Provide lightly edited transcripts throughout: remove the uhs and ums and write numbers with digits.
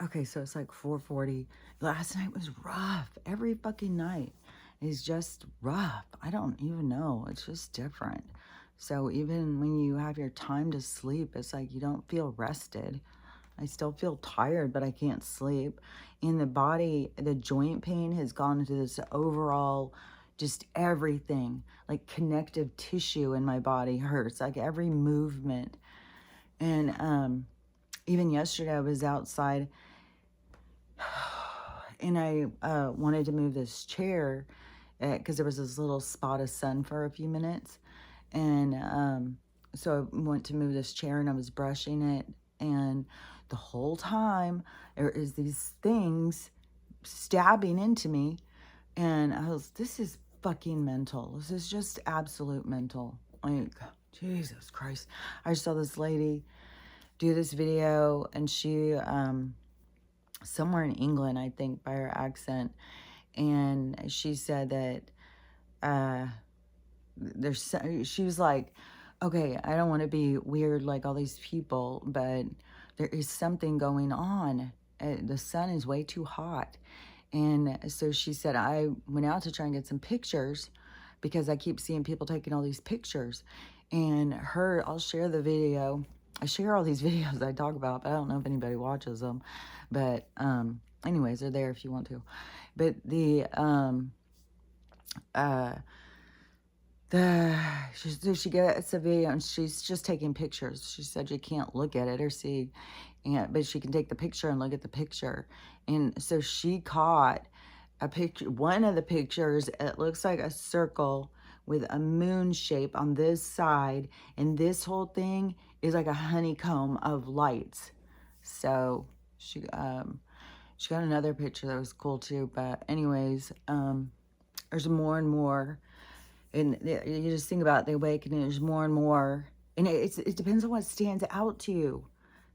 Okay, so it's like 4:40. Last night was rough. Every fucking night is just rough. I don't even know. It's just different. So even when you have your time to sleep, it's like you don't feel rested. I still feel tired, but I can't sleep. In the body, the joint pain has gone into this overall, just everything. Like connective tissue in my body hurts, like every movement. And even yesterday, I was outside and I wanted to move this chair because there was this little spot of sun for a few minutes. And so I went to move this chair and I was brushing it. And the whole time there is these things stabbing into me. And this is fucking mental. This is just absolute mental. Like, Jesus Christ. I saw this lady do this video and she, somewhere in England, I think, by her accent. And she said that she was like, okay, I don't want to be weird like all these people, but there is something going on. The sun is way too hot. And so she said, I went out to try and get some pictures because I keep seeing people taking all these pictures. And I'll share the video. I share all these videos I talk about, but I don't know if anybody watches them. But anyways, they're there if you want to. But she gets a video and she's just taking pictures. She said you can't look at it or see, but she can take the picture and look at the picture. And so she caught a picture, one of the pictures, it looks like a circle with a moon shape on this side, and this whole thing is like a honeycomb of lights. So she got another picture that was cool too. But anyways, there's more and more. And you just think about the awakening, there's more and more. And it depends on what stands out to you.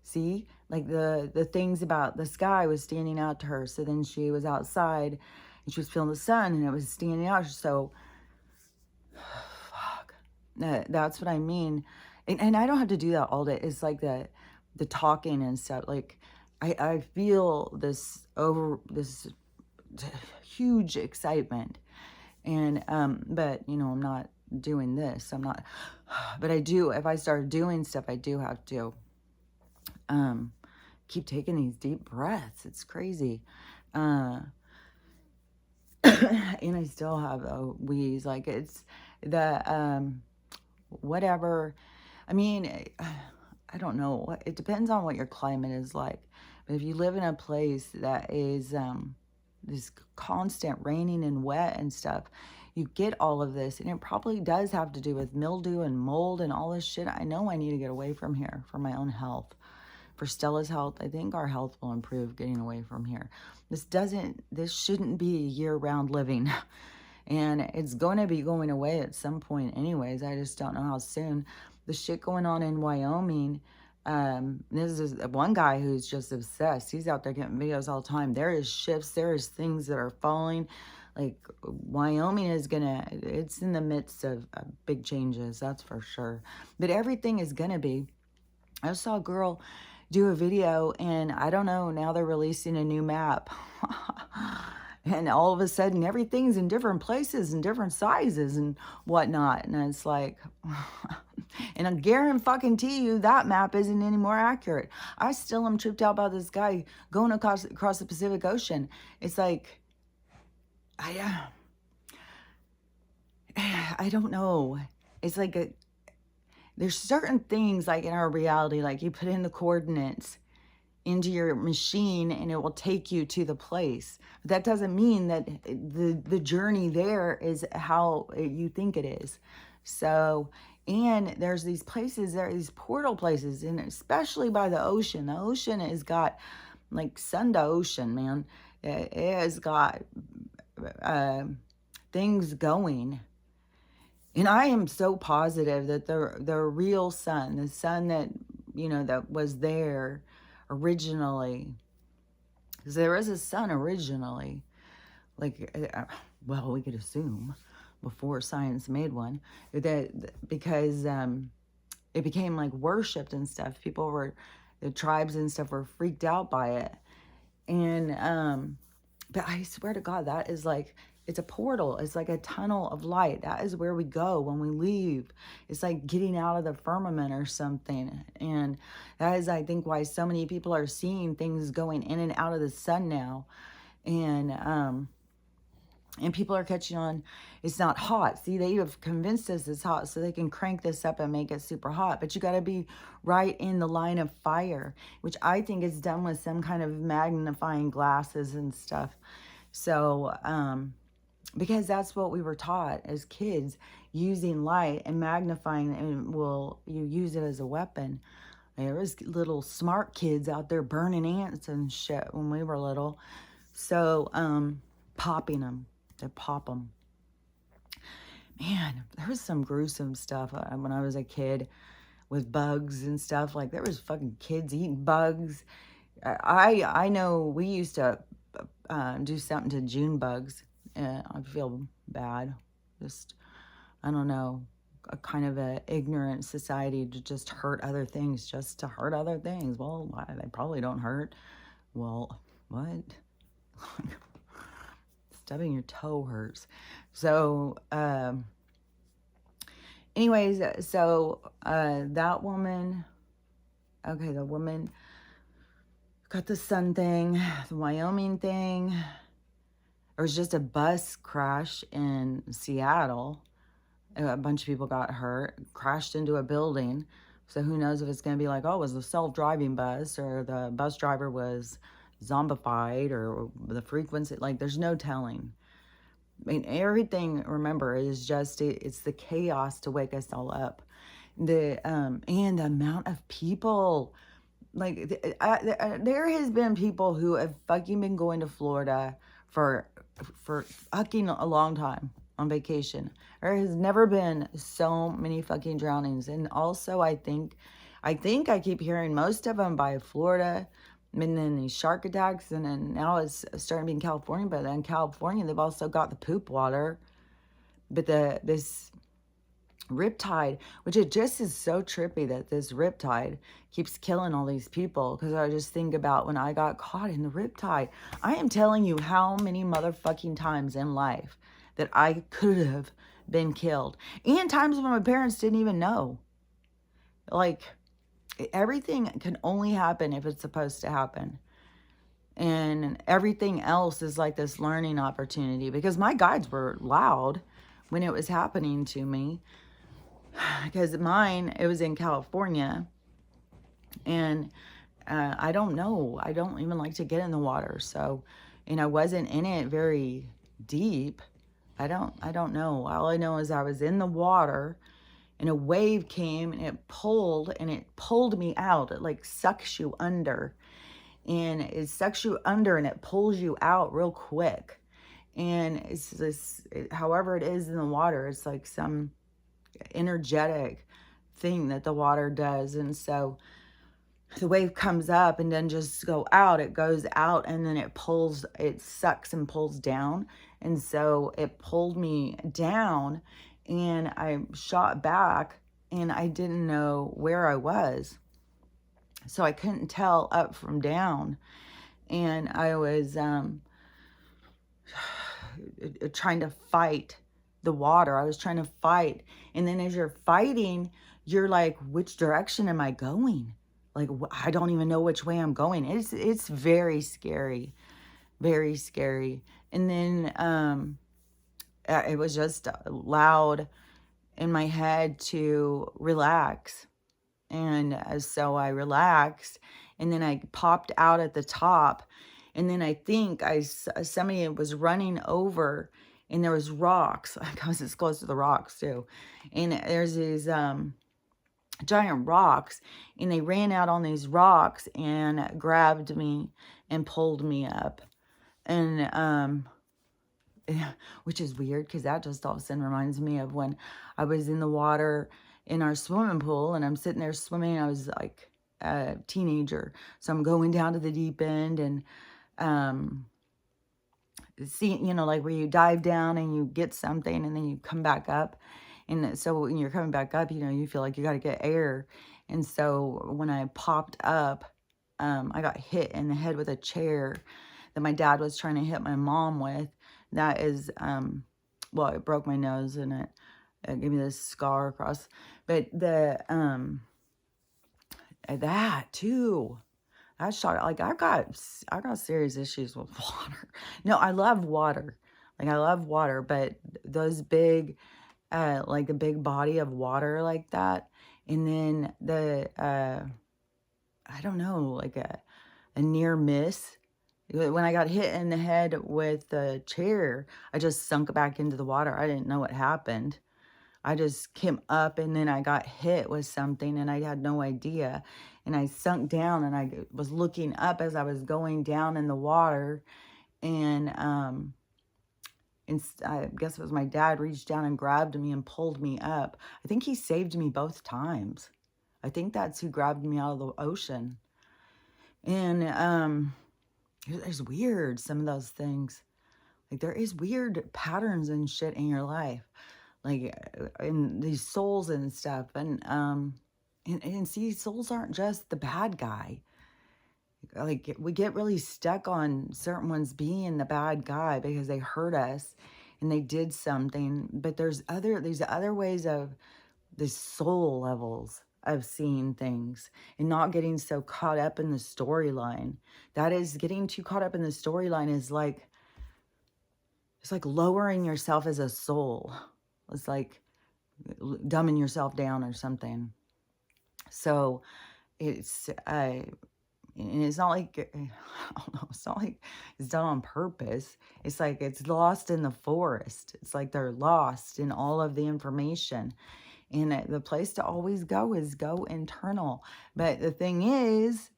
See? Like the things about the sky was standing out to her. So then she was outside and she was feeling the sun and it was standing out. So, fuck. That's what I mean. And I don't have to do that all day. It's like the talking and stuff. Like, I feel this huge excitement. And, but, you know, I'm not doing this. I'm not, but I do, if I start doing stuff, I do have to, keep taking these deep breaths. It's crazy. And I still have a wheeze. Like it's the, whatever. I mean, I don't know. It depends on what your climate is like. But if you live in a place that is, this constant raining and wet and stuff, you get all of this, and it probably does have to do with mildew and mold and all this shit. I know I need to get away from here for my own health, for Stella's health. I think our health will improve getting away from here. This shouldn't be year-round living. And it's going to be going away at some point anyways. I just don't know how soon. The shit going on in Wyoming, this is one guy who's just obsessed. He's out there getting videos all the time. There is shifts. There is things that are falling. Like, Wyoming is it's in the midst of big changes, that's for sure. But everything is going to be. I saw a girl do a video, and I don't know, now they're releasing a new map. And all of a sudden, everything's in different places and different sizes and whatnot. And it's like, and I guarantee you that map isn't any more accurate. I still am tripped out by this guy going across the Pacific Ocean. It's like, I don't know. It's like there's certain things like in our reality, like you put in the coordinates into your machine and it will take you to the place. But that doesn't mean that the journey there is how you think it is. So, and there's these places, there are these portal places, and especially by the ocean. The ocean has got, like, sun to ocean, man. It has got things going. And I am so positive that the real sun, the sun that, you know, that was there originally, because there was a sun originally, like, well, we could assume before science made one, that because it became like worshipped and stuff. The tribes and stuff were freaked out by it. And, but I swear to God, that is like, it's a portal. It's like a tunnel of light. That is where we go when we leave. It's like getting out of the firmament or something. And that is, I think, why so many people are seeing things going in and out of the sun now. And people are catching on, it's not hot. See, they have convinced us it's hot so they can crank this up and make it super hot. But you got to be right in the line of fire, which I think is done with some kind of magnifying glasses and stuff. So, because that's what we were taught as kids, using light and magnifying, and you use it as a weapon. There was little smart kids out there burning ants and shit when we were little. So, popping them. They pop them. Man, there was some gruesome stuff when I was a kid with bugs and stuff. Like, there was fucking kids eating bugs. I know we used to do something to June bugs. I feel bad. Just, I don't know, a kind of a ignorant society to just hurt other things, just to hurt other things. Well, they probably don't hurt. Well, what? Stubbing your toe hurts. So, anyways, so that woman, okay, the woman got the sun thing, the Wyoming thing. There was just a bus crash in Seattle. A bunch of people got hurt, crashed into a building. So who knows if it's going to be like, oh, it was a self-driving bus, or the bus driver was zombified, or the frequency. Like, there's no telling. I mean, everything, remember, is just, it's the chaos to wake us all up. And the amount of people, like, there has been people who have fucking been going to Florida for fucking a long time on vacation. There has never been so many fucking drownings. And also, I think I keep hearing most of them by Florida, and then these shark attacks, and then now it's starting to be in California. But then in California, they've also got the poop water. But this riptide, which it just is so trippy that this riptide keeps killing all these people. Because I just think about when I got caught in the riptide. I am telling you how many motherfucking times in life that I could have been killed. And times when my parents didn't even know. Like, everything can only happen if it's supposed to happen. And everything else is like this learning opportunity. Because my guides were loud when it was happening to me. Because mine, it was in California. And I don't know. I don't even like to get in the water. So, and I wasn't in it very deep. I don't know. All I know is I was in the water, and a wave came and it pulled me out. It like sucks you under, and it sucks you under and it pulls you out real quick. And it's this, however it is in the water, it's like some energetic thing that the water does. And so the wave comes up and then just go out, it goes out, and then it sucks and pulls down. And so it pulled me down, and I shot back, and I didn't know where I was. So I couldn't tell up from down. And I was trying to fight the water. I was trying to fight. And then as you're fighting, you're like, which direction am I going? Like, I don't even know which way I'm going. It's very scary. Very scary. And then it was just loud in my head to relax. And so I relaxed, and then I popped out at the top. And then I think somebody was running over, and there was rocks. I was this close to the rocks too. And there's these giant rocks, and they ran out on these rocks and grabbed me and pulled me up. And which is weird, because that just all of a sudden reminds me of when I was in the water in our swimming pool, and I'm sitting there swimming. I was like a teenager, so I'm going down to the deep end, and see, like where you dive down and you get something and then you come back up. And so when you're coming back up, you feel like you got to get air. And so when I popped up, I got hit in the head with a chair that my dad was trying to hit my mom with. That is, well, it broke my nose and it gave me this scar across. But that too, that shocked. Like I got serious issues with water. No, I love water. Like I love water, but those big, like the big body of water like that, and then I don't know, like a near miss. When I got hit in the head with the chair, I just sunk back into the water. I didn't know what happened. I just came up and then I got hit with something and I had no idea. And I sunk down and I was looking up as I was going down in the water. And I guess it was my dad reached down and grabbed me and pulled me up. I think he saved me both times. I think that's who grabbed me out of the ocean. And there's weird, some of those things. Like there is weird patterns and shit in your life. Like in these souls and stuff. And see, souls aren't just the bad guy. Like we get really stuck on certain ones being the bad guy because they hurt us and they did something. But there's other ways of the soul levels of seeing things and not getting so caught up in the storyline. That is, getting too caught up in the storyline is like, it's like lowering yourself as a soul. It's like dumbing yourself down or something. So it's, and it's not like, I don't know, it's not like it's done on purpose. It's like it's lost in the forest. It's like they're lost in all of the information. And the place to always go is go internal. But the thing is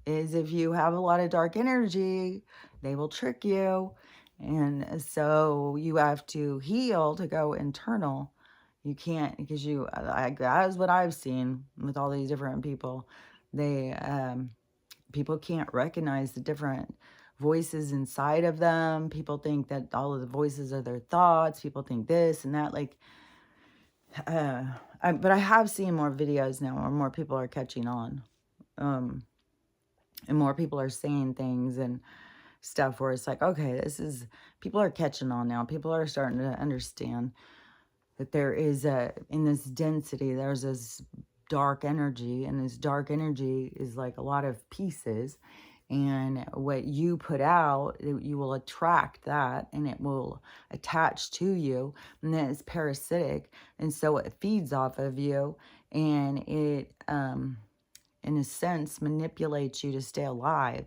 if you have a lot of dark energy, they will trick you. And so you have to heal to go internal. You can't, because that is what I've seen with all these different people. They, people can't recognize the different voices inside of them. People think that all of the voices are their thoughts. People think this and that. Like, but I have seen more videos now where more people are catching on. And more people are saying things and stuff where it's like, okay, people are catching on now. People are starting to understand that there is in this density, there's this dark energy, and this dark energy is like a lot of pieces. And what you put out, you will attract that and it will attach to you. And then it's parasitic. And so it feeds off of you and it, in a sense, manipulates you to stay alive.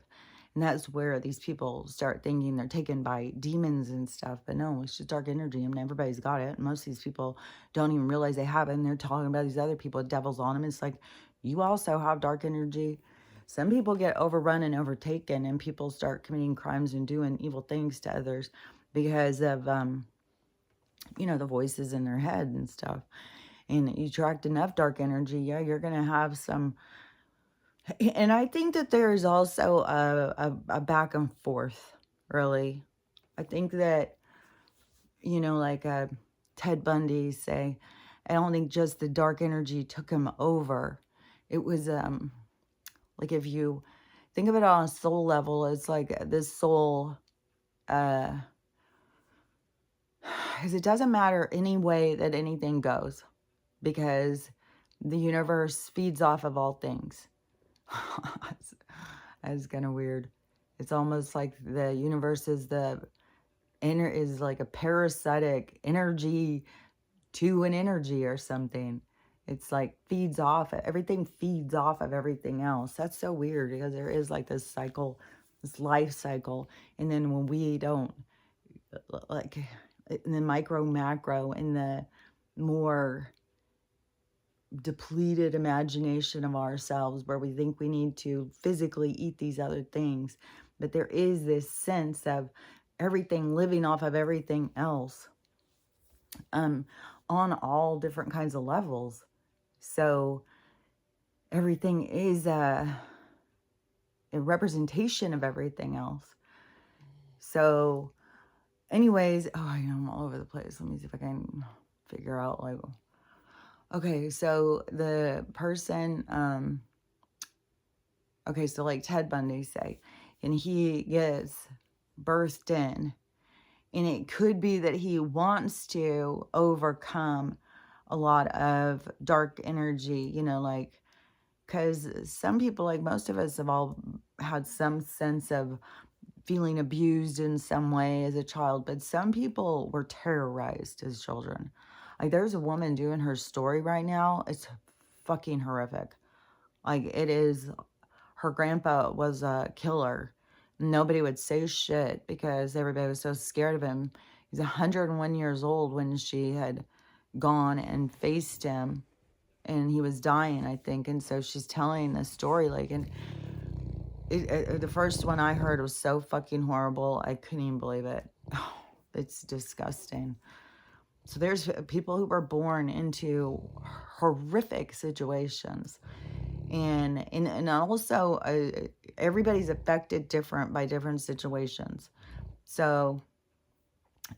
And that's where these people start thinking they're taken by demons and stuff. But no, it's just dark energy. I mean, everybody's got it. Most of these people don't even realize they have it. And they're talking about these other people, devils on them. It's like, you also have dark energy. Some people get overrun and overtaken, and people start committing crimes and doing evil things to others because of, the voices in their head and stuff. And you attract enough dark energy, yeah, you're going to have some. And I think that there is also a back and forth, really. I think that, like Ted Bundy say, I don't think just the dark energy took him over. It was, like if you think of it on a soul level, it's like this soul, because it doesn't matter any way that anything goes, because the universe feeds off of all things. That's kind of weird. It's almost like the universe is is like a parasitic energy to an energy or something. It's like everything feeds off of everything else. That's so weird because there is like this cycle, this life cycle. And then when we don't, like in the micro, macro, in the more depleted imagination of ourselves where we think we need to physically eat these other things, but there is this sense of everything living off of everything else, on all different kinds of levels. So everything is a representation of everything else. So anyways, I'm all over the place. Let me see if I can figure out like, okay, so the person, okay, so like Ted Bundy, say, and he gets birthed in, and it could be that he wants to overcome a lot of dark energy, like, because some people, like most of us, have all had some sense of feeling abused in some way as a child, but some people were terrorized as children. Like, there's a woman doing her story right now. It's fucking horrific. Like, it is. Her grandpa was a killer. Nobody would say shit because everybody was so scared of him. He's 101 years old when she had gone and faced him, and he was dying, I think. And so she's telling the story, like, and the first one I heard was so fucking horrible. I couldn't even believe it. Oh, it's disgusting. So there's people who were born into horrific situations. And also, everybody's affected different by different situations. So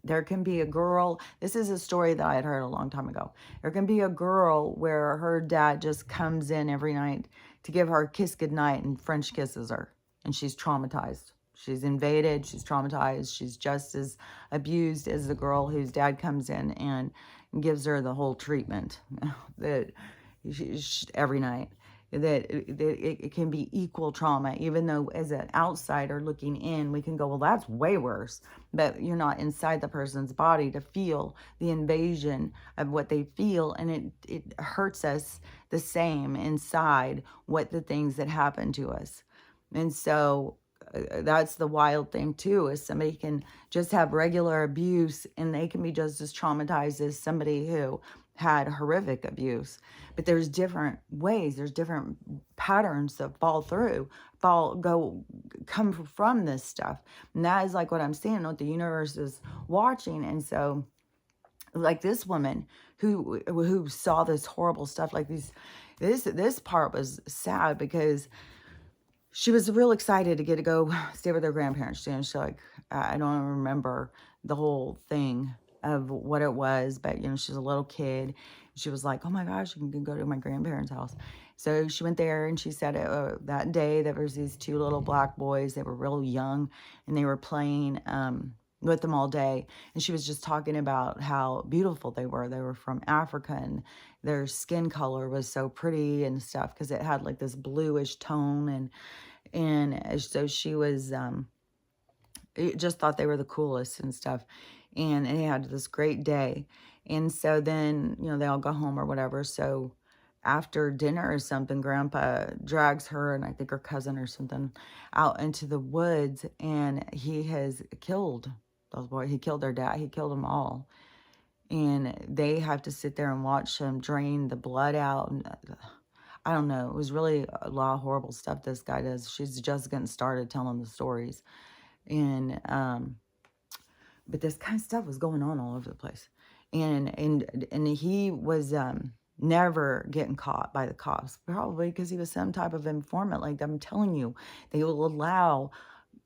there can be a girl, this is a story that I had heard a long time ago. There can be a girl where her dad just comes in every night to give her a kiss goodnight and French kisses her. And she's traumatized. She's invaded. She's traumatized. She's just as abused as the girl whose dad comes in and gives her the whole treatment that every night. That it can be equal trauma, even though as an outsider looking in, we can go, well, that's way worse. But you're not inside the person's body to feel the invasion of what they feel. And it hurts us the same inside what the things that happen to us. And so that's the wild thing too, is somebody can just have regular abuse and they can be just as traumatized as somebody who had horrific abuse. But there's different ways, there's different patterns that come from this stuff. And that is like what I'm seeing, what the universe is watching. And so, like this woman who saw this horrible stuff, like this part was sad because she was real excited to get to go stay with her grandparents. And she's like, I don't remember the whole thing of what it was, but she's a little kid. She was like, oh my gosh, I can go to my grandparents' house. So she went there, and she said that day there was these two little black boys. They were real young, and they were playing with them all day. And she was just talking about how beautiful they were. They were from Africa, and their skin color was so pretty and stuff because it had like this bluish tone. And so she was just thought they were the coolest and stuff. And they had this great day. And so then, they all go home or whatever. So after dinner or something, Grandpa drags her and I think her cousin or something out into the woods, and he has killed those boys. He killed their dad. He killed them all. And they have to sit there and watch him drain the blood out. And I don't know. It was really a lot of horrible stuff this guy does. She's just getting started telling the stories. And, but this kind of stuff was going on all over the place. And he was, never getting caught by the cops, probably because he was some type of informant. Like I'm telling you, they will allow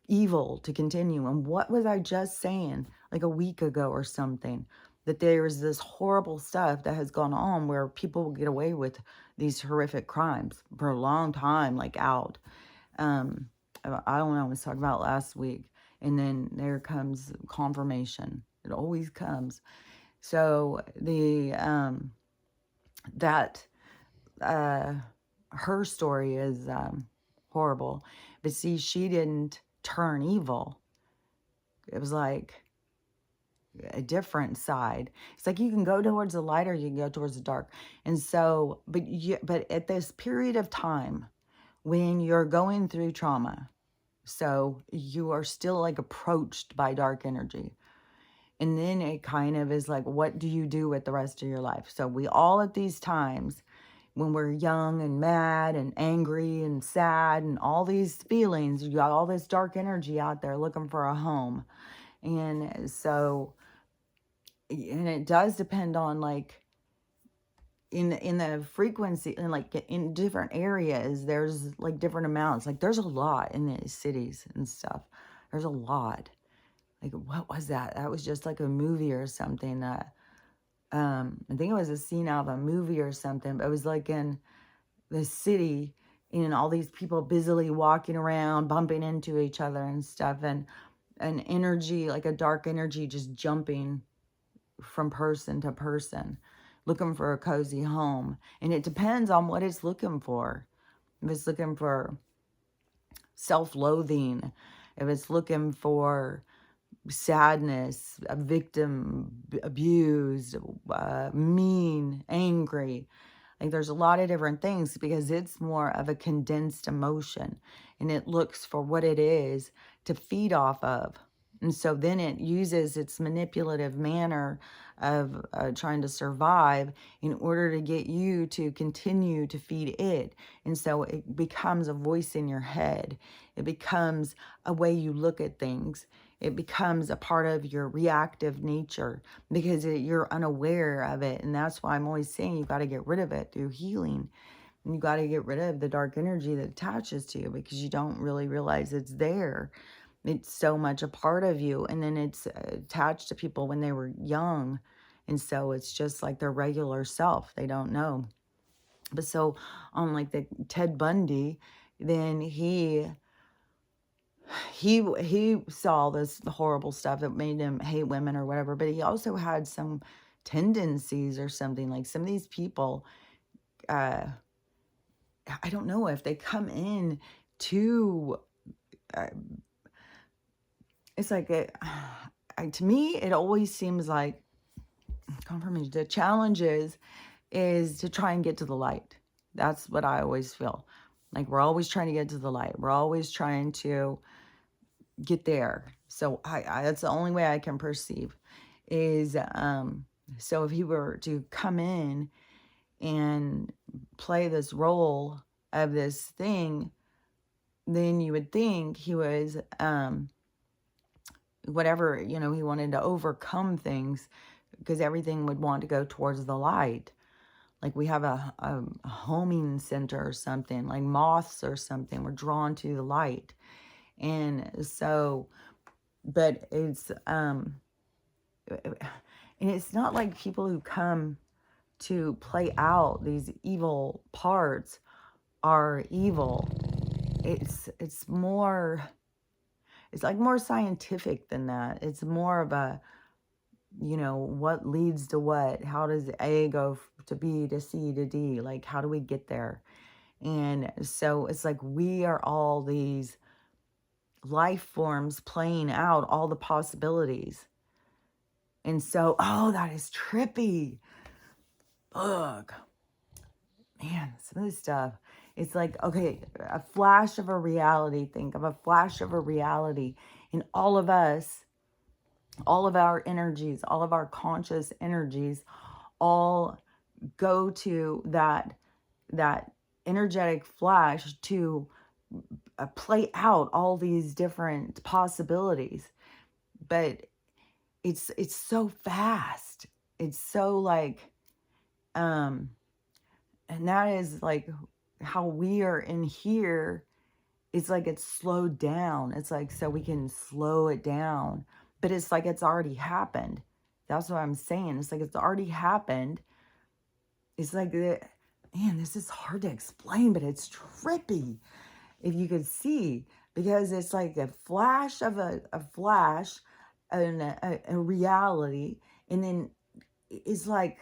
evil to continue. And what was I just saying like a week ago or something? That there's this horrible stuff that has gone on where people will get away with these horrific crimes for a long time, like out. I don't know, I was talking about last week. And then there comes confirmation. It always comes. So that her story is horrible. But see, she didn't turn evil. It was like a different side. It's like you can go towards the light or you can go towards the dark. And so, but at this period of time when you're going through trauma, so you are still like approached by dark energy. And then it kind of is like, what do you do with the rest of your life? So we all at these times, when we're young and mad and angry and sad and all these feelings, you got all this dark energy out there looking for a home. And so, and it does depend on like in the frequency, and like in different areas, there's like different amounts. Like there's a lot in the cities and stuff. There's a lot. Like, what was that? That was just like a movie or something that, I think it was a scene out of a movie or something, but it was like in the city, and all these people busily walking around, bumping into each other and stuff, and an energy, like a dark energy, just jumping from person to person, looking for a cozy home. And it depends on what it's looking for. If it's looking for self-loathing, if it's looking for sadness, a victim, abused, mean, angry. Like there's a lot of different things because it's more of a condensed emotion and it looks for what it is to feed off of. And so then it uses its manipulative manner of trying to survive in order to get you to continue to feed it. And so it becomes a voice in your head. It becomes a way you look at things. It becomes a part of your reactive nature because you're unaware of it. And that's why I'm always saying you got to get rid of it through healing. And you got to get rid of the dark energy that attaches to you because you don't really realize it's there. It's so much a part of you. And then it's attached to people when they were young. And so it's just like their regular self. They don't know. But so on like the Ted Bundy, then he saw the horrible stuff that made him hate women or whatever, but he also had some tendencies or something. Like some of these people, I don't know if they come in to, it's like, to me, it always seems like confirmation. The challenge is to try and get to the light. That's what I always feel. Like we're always trying to get to the light. We're always trying to get there. So I that's the only way I can perceive is, so if he were to come in and play this role of this thing, then you would think he was, whatever, he wanted to overcome things because everything would want to go towards the light. Like we have a homing center or something, like moths or something. We're drawn to the light. And so, but it's, and it's not like people who come to play out these evil parts are evil. It's more, it's like more scientific than that. It's more of a, what leads to what? How does A go to B to C to D? Like, how do we get there? And so it's like we are all these life forms playing out all the possibilities. And so, oh, that is trippy. Ugh. Man, some of this stuff. It's like, okay, a flash of a reality. Think of a flash of a reality in all of us, all of our energies, all of our conscious energies, all go to that energetic flash to play out all these different possibilities. But it's so fast. It's so like, and that is like how we are in here. It's like it's slowed down. It's like, so we can slow it down, but it's like it's already happened. That's what I'm saying. It's like it's already happened. It's like, man, this is hard to explain, but it's trippy. If you could see, because it's like a flash of a flash and a reality. And then it's like,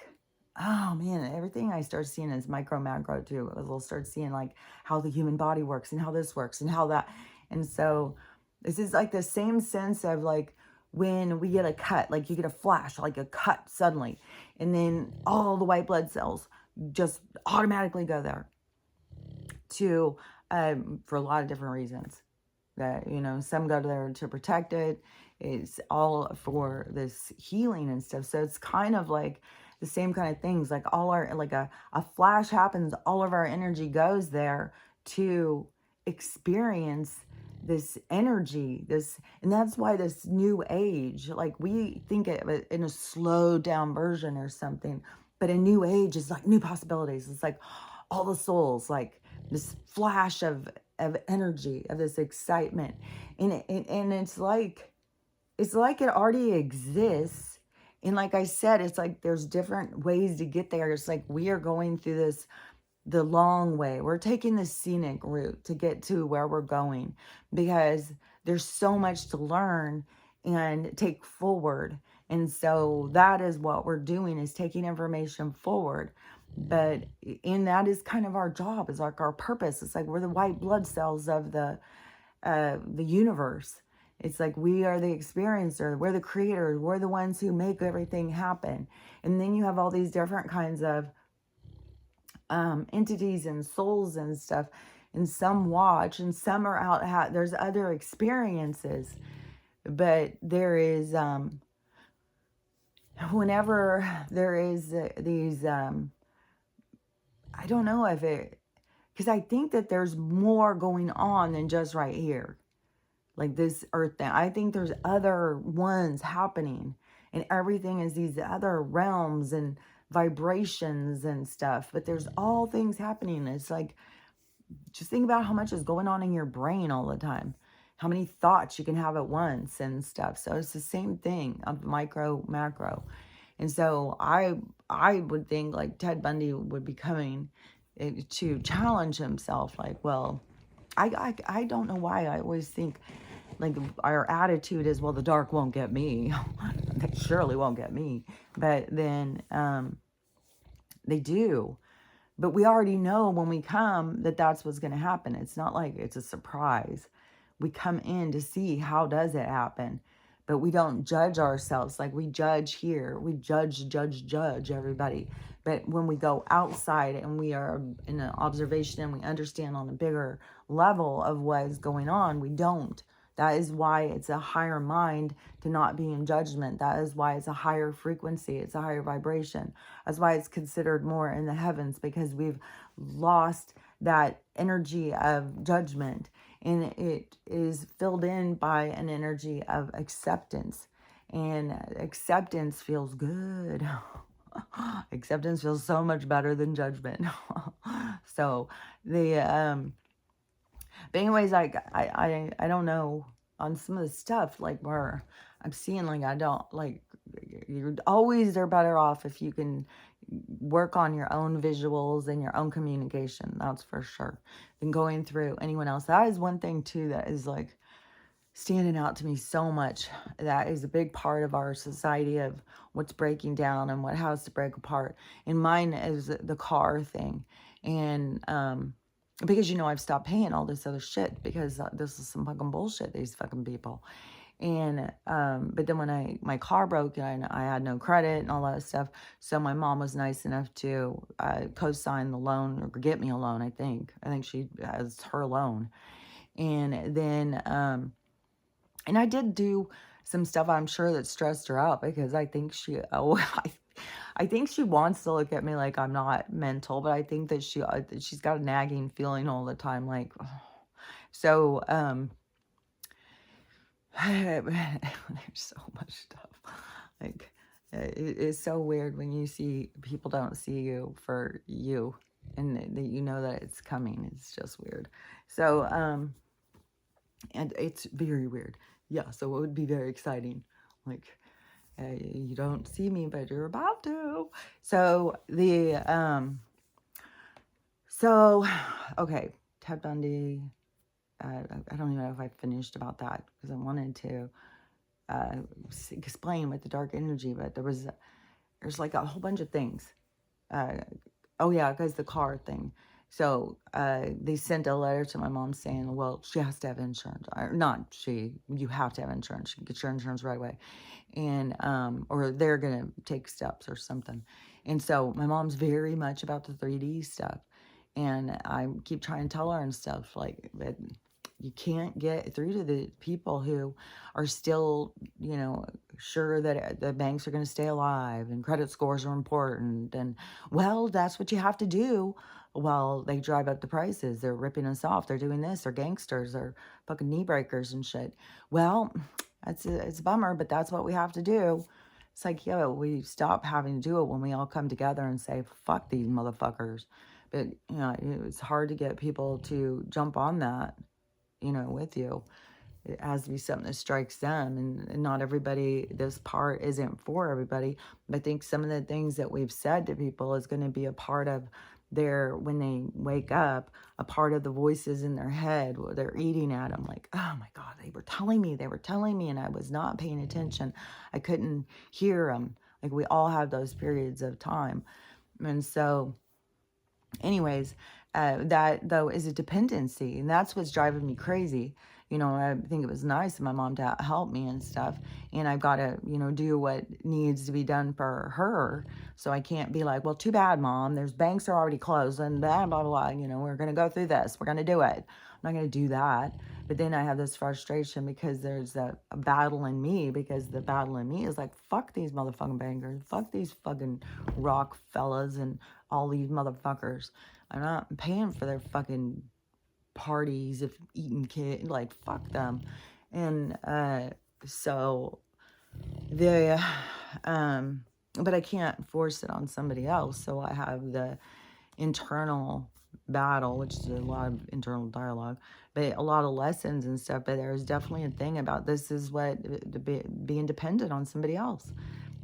oh man, everything I start seeing is micro macro too. I'll start seeing like how the human body works and how this works and how that. And so this is like the same sense of like when we get a cut, like you get a flash, like a cut suddenly, and then all the white blood cells just automatically go there to, for a lot of different reasons. That, some go there to protect it. It's all for this healing and stuff. So it's kind of like the same kind of things. Like all our, like a flash happens, all of our energy goes there to experience this energy, and that's why this new age, like we think of it in a slowed down version or something, but a new age is like new possibilities. It's like all the souls, like this flash of energy, of this excitement. And it's like it already exists. And like I said, it's like there's different ways to get there. It's like we are going through this the long way. We're taking the scenic route to get to where we're going because there's so much to learn and take forward. And so that is what we're doing, is taking information forward. But in that is kind of our job, is like our purpose. It's like we're the white blood cells of the universe. It's like we are the experiencer, we're the creators, we're the ones who make everything happen. And then you have all these different kinds of entities and souls and stuff, and some watch and some are out. There's other experiences, but there is whenever there is these I don't know if it, because I think that there's more going on than just right here, like this earth thing. I think there's other ones happening, and everything is these other realms and vibrations and stuff, but there's all things happening. It's like, just think about how much is going on in your brain all the time, how many thoughts you can have at once and stuff. So it's the same thing of micro, macro. And so I would think like Ted Bundy would be coming to challenge himself. Like, well, I don't know why I always think like our attitude is, well, the dark won't get me. They surely won't get me. But then they do. But we already know when we come that that's what's going to happen. It's not like it's a surprise. We come in to see how does it happen. But we don't judge ourselves like we judge here. We judge everybody. But when we go outside and we are in an observation and we understand on a bigger level of what is going on, we don't. That is why it's a higher mind to not be in judgment. That is why it's a higher frequency. It's a higher vibration. That's why it's considered more in the heavens, because we've lost that energy of judgment, and it is filled in by an energy of acceptance. And acceptance feels good. Acceptance feels so much better than judgment. So the but anyways, I don't know, on some of the stuff, like where I'm seeing, like, I don't, like, you're always, they're better off if you can work on your own visuals and your own communication. That's for sure. Than going through anyone else. That is one thing too that is like standing out to me so much. That is a big part of our society, of what's breaking down and what has to break apart. And mine is the car thing. And because, I've stopped paying all this other shit because this is some fucking bullshit, these fucking people. And but then when my car broke and I had no credit and all that stuff, so my mom was nice enough to co-sign the loan, or get me a loan. I think she has her loan. And then and I did do some stuff, I'm sure, that stressed her out, because I think I think she wants to look at me like I'm not mental, but I think that she's got a nagging feeling all the time, like, so there's so much stuff. Like, it's so weird when you see people don't see you for you, and that that it's coming. It's just weird. So and it's very weird. Yeah, so it would be very exciting. Like, you don't see me, but you're about to. So okay, Ted Bundy. I don't even know if I finished about that, because I wanted to explain with the dark energy, but there's like a whole bunch of things. Oh yeah, because the car thing. So they sent a letter to my mom saying, well, she has to have insurance. Or not she, you have to have insurance. You get your insurance right away. And or they're going to take steps or something. And so my mom's very much about the 3D stuff. And I keep trying to tell her and stuff, like, that you can't get through to the people who are still, sure that the banks are going to stay alive and credit scores are important. And, well, that's what you have to do while they drive up the prices. They're ripping us off. They're doing this. They're gangsters. They're fucking knee breakers and shit. Well, it's a bummer, but that's what we have to do. It's like, yeah, we stop having to do it when we all come together and say, fuck these motherfuckers. But, it's hard to get people to jump on that, with you. It has to be something that strikes them, and not everybody, this part isn't for everybody. But I think some of the things that we've said to people is going to be a part of when they wake up, a part of the voices in their head, they're eating at them like, oh my God, they were telling me, and I was not paying attention. I couldn't hear them. Like, we all have those periods of time. And so, anyways, that though is a dependency, and that's what's driving me crazy. I think it was nice of my mom to help me and stuff, and I've got to, do what needs to be done for her. So I can't be like, well, too bad, Mom. There's banks are already closed and blah blah blah. We're gonna go through this. We're gonna do it. I'm not gonna do that. But then I have this frustration because there's a battle in me, because the battle in me is like, fuck these motherfucking bankers, fuck these fucking Rockefellers and all these motherfuckers. I'm not paying for their fucking parties of eating kid. Like, fuck them. And so the but I can't force it on somebody else. So I have the internal battle, which is a lot of internal dialogue, but a lot of lessons and stuff. But there's definitely a thing about this is what being dependent on somebody else.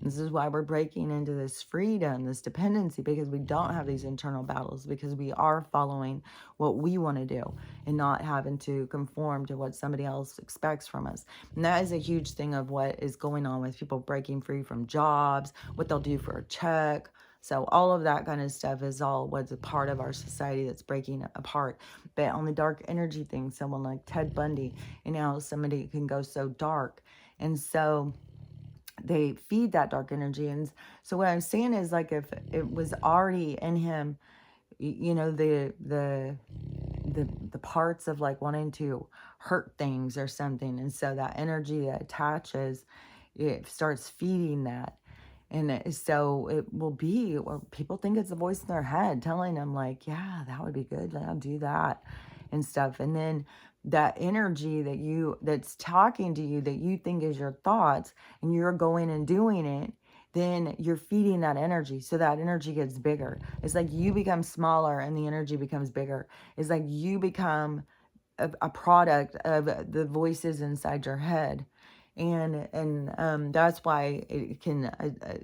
This is why we're breaking into this freedom, this dependency, because we don't have these internal battles, because we are following what we want to do and not having to conform to what somebody else expects from us. And that is a huge thing of what is going on with people breaking free from jobs, what they'll do for a check. So all of that kind of stuff is all what's a part of our society that's breaking apart. But on the dark energy thing, someone like Ted Bundy, somebody can go so dark. And so they feed that dark energy. And so what I'm saying is, like, if it was already in him, the parts of like wanting to hurt things or something, and so that energy that attaches, it starts feeding that. And so it will be, or people think it's a voice in their head telling them like, yeah, that would be good, I'll do that and stuff. And then that energy that's talking to you, that you think is your thoughts, and you're going and doing it, then you're feeding that energy. So that energy gets bigger. It's like you become smaller and the energy becomes bigger. It's like you become a product of the voices inside your head. And that's why it can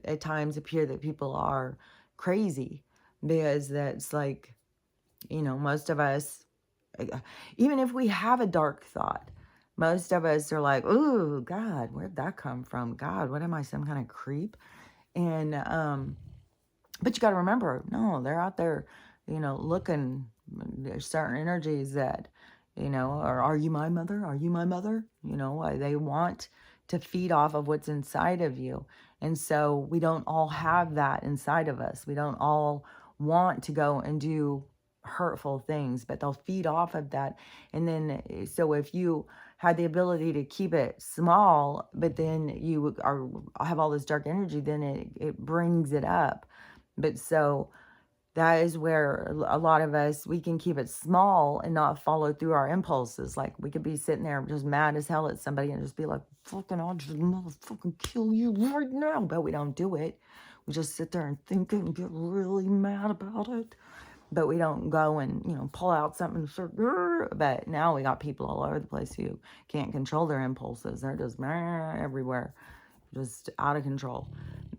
at times appear that people are crazy, because that's like, most of us, even if we have a dark thought, most of us are like, "Ooh, God, where'd that come from? God, what am I, some kind of creep?" And but you got to remember, no, they're out there, looking. There's certain energies that, are you my mother? Are you my mother? They want to feed off of what's inside of you, and so we don't all have that inside of us. We don't all want to go and do hurtful things, but they'll feed off of that. And then, so if you had the ability to keep it small, but then you have all this dark energy, then it brings it up. But so that is where a lot of us, we can keep it small and not follow through our impulses. Like, we could be sitting there just mad as hell at somebody and just be like, fucking, I'll just motherfucking kill you right now. But we don't do it. We just sit there and think it and get really mad about it. But we don't go and, pull out something. But now we got people all over the place who can't control their impulses. They're just everywhere, just out of control.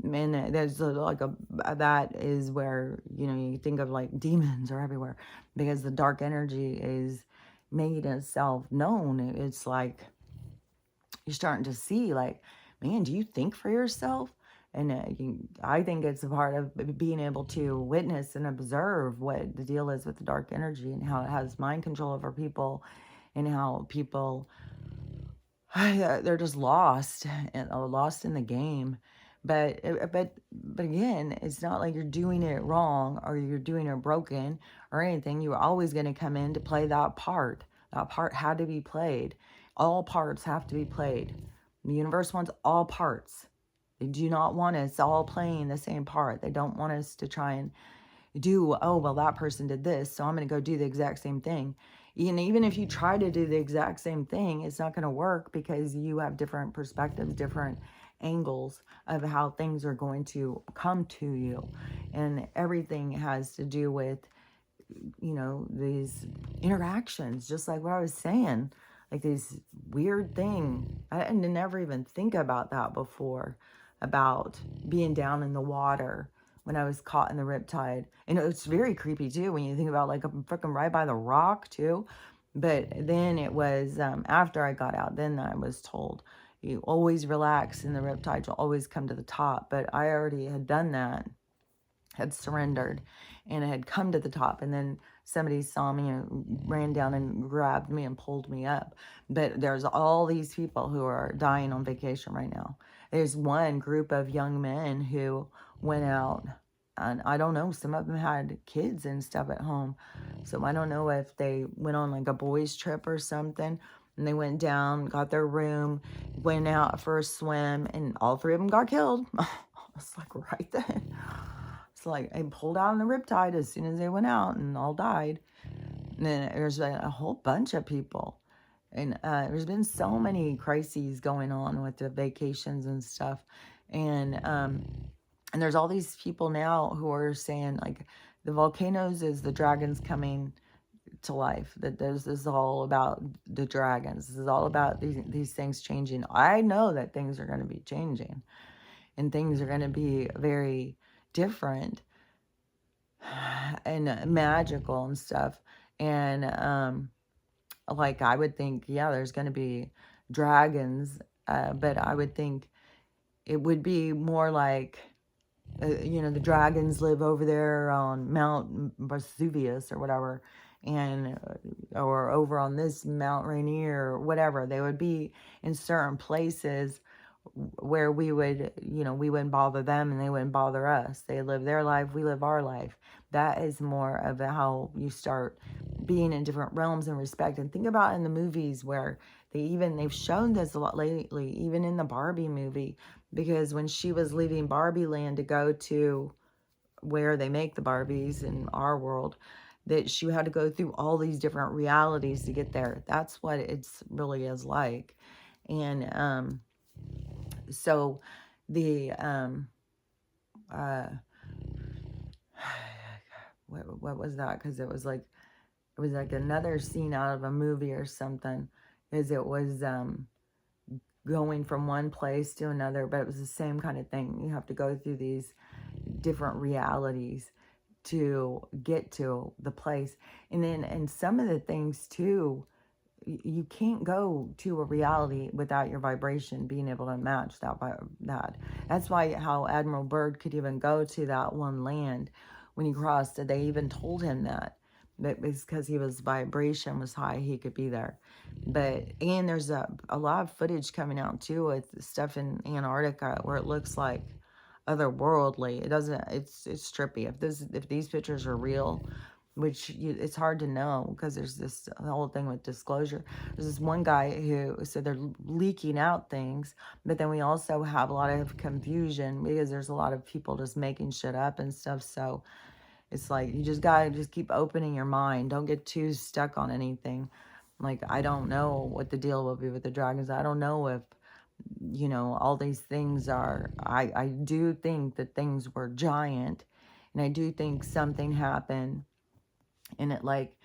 And there's that is where, you think of like demons are everywhere, because the dark energy is making itself known. It's like you're starting to see, like, man, do you think for yourself? And I think it's a part of being able to witness and observe what the deal is with the dark energy, and how it has mind control over people, and how people, they're just lost in the game. But again, it's not like you're doing it wrong or you're doing it broken or anything. You're always going to come in to play that part. That part had to be played. All parts have to be played. The universe wants all parts. They do not want us all playing the same part. They don't want us to try and do, oh, well, that person did this, so I'm going to go do the exact same thing. And even if you try to do the exact same thing, it's not going to work, because you have different perspectives, different angles of how things are going to come to you. And everything has to do with, these interactions, just like what I was saying, like this weird thing. I didn't never even think about that before, about being down in the water when I was caught in the riptide. And it's very creepy too when you think about like I'm freaking right by the rock too. But then it was after I got out, then I was told you always relax in the riptide, you'll always come to the top. But I already had done that, had surrendered, and I had come to the top. And then somebody saw me and ran down and grabbed me and pulled me up. But there's all these people who are dying on vacation right now. There's one group of young men who went out, and I don't know, some of them had kids and stuff at home. So I don't know if they went on like a boys' trip or something. And they went down, got their room, went out for a swim, and all three of them got killed. It's like right then. It's like I pulled out in the riptide as soon as they went out and all died. And then there's a whole bunch of people. And there's been so many crises going on with the vacations and stuff. And there's all these people now who are saying like the volcanoes is the dragons coming to life. That this is all about the dragons. This is all about these things changing. I know that things are going to be changing and things are going to be very different and magical and stuff. And like I would think, yeah, there's going to be dragons, but I would think it would be more like, the dragons live over there on Mount Vesuvius or whatever, and or over on this Mount Rainier or whatever. They would be in certain places where we wouldn't bother them and they wouldn't bother us. They live their life, we live our life. That is more of how you start being in different realms and respect. And think about in the movies where they've shown this a lot lately, even in the Barbie movie, because when she was leaving Barbie Land to go to where they make the Barbies in our world, that she had to go through all these different realities to get there. That's what it's really is like. And so the what was that? Because it was like another scene out of a movie or something. Is it was going from one place to another, but it was the same kind of thing. You have to go through these different realities to get to the place. And then, and some of the things too, you can't go to a reality without your vibration being able to match that. That's why how Admiral Byrd could even go to that one land when he crossed it. They even told him that it's because his vibration was high, he could be there. And there's a lot of footage coming out too with stuff in Antarctica where it looks like otherworldly. It doesn't. It's trippy. If these pictures are real, which it's hard to know because there's this whole thing with disclosure. There's this one guy who said they're leaking out things, but then we also have a lot of confusion because there's a lot of people just making shit up and stuff. So it's like you just gotta just keep opening your mind. Don't get too stuck on anything. Like I don't know what the deal will be with the dragons. I don't know if all these things are. I do think that things were giant, and I do think something happened and it like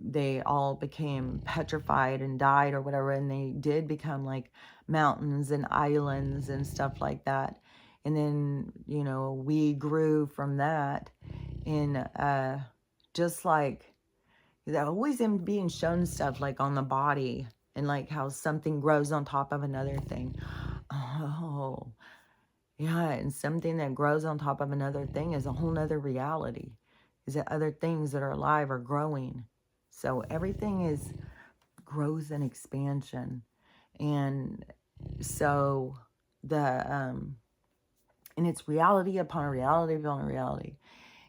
they all became petrified and died or whatever, and they did become like mountains and islands and stuff like that. And then we grew from that. And just like they're always in being shown stuff like on the body and like how something grows on top of another thing. Oh yeah, and something that grows on top of another thing is a whole nother reality. Is that other things that are alive are growing. So everything is growth and expansion. And so and it's reality upon reality upon reality.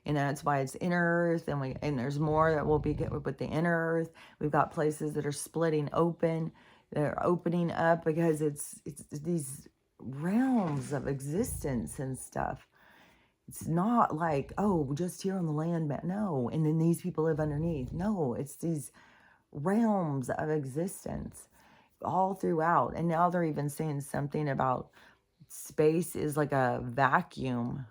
And that's why it's inner earth, and there's more that will be with the inner earth. We've got places that are splitting open, that are opening up because it's these realms of existence and stuff. It's not like, oh, just here on the land, no, and then these people live underneath. No, it's these realms of existence all throughout. And now they're even saying something about space is like a vacuum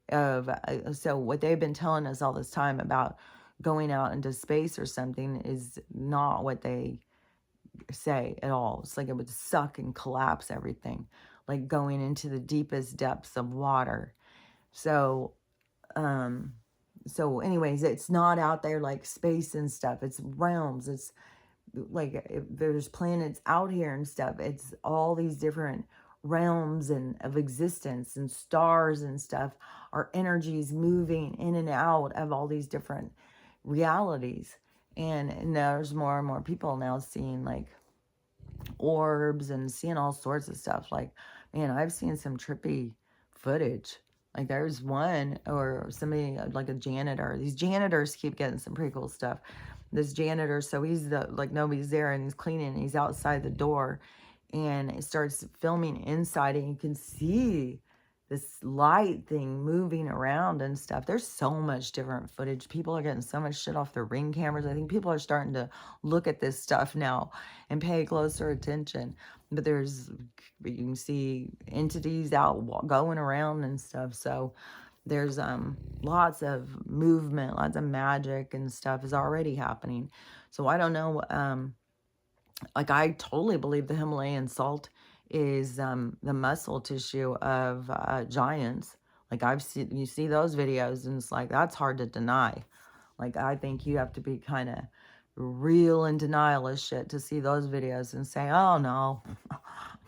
of, so what they've been telling us all this time about going out into space or something is not what they say at all. It's like it would suck and collapse everything, like going into the deepest depths of water. So, um, so anyways, it's not out there like space and stuff. It's realms. It's like if there's planets out here and stuff. It's all these different realms and of existence and stars and stuff. Our energies moving in and out of all these different realities. And there's more and more people now seeing like orbs and seeing all sorts of stuff. Like, man, I've seen some trippy footage. Like there's one or somebody like a janitor. These janitors keep getting some pretty cool stuff. This janitor, so he's like nobody's there and he's cleaning and he's outside the door and it starts filming inside and you can see this light thing moving around and stuff. There's so much different footage. People are getting so much shit off their Ring cameras. I think people are starting to look at this stuff now and pay closer attention. But you can see entities out going around and stuff. So there's lots of movement, lots of magic and stuff is already happening. So I don't know, like I totally believe the Himalayan salt is the muscle tissue of giants. Like you see those videos and it's like, that's hard to deny. Like I think you have to be kind of real in denial as shit to see those videos and say, oh no,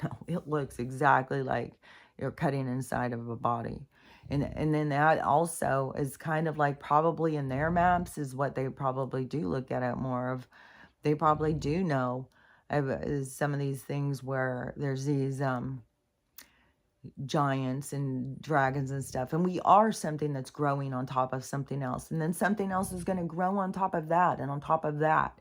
no, it looks exactly like you're cutting inside of a body. And then that also is kind of like probably in their maps is what they probably do look at it more of. They probably do know some of these things where there's these giants and dragons and stuff. And we are something that's growing on top of something else. And then something else is going to grow on top of that and on top of that.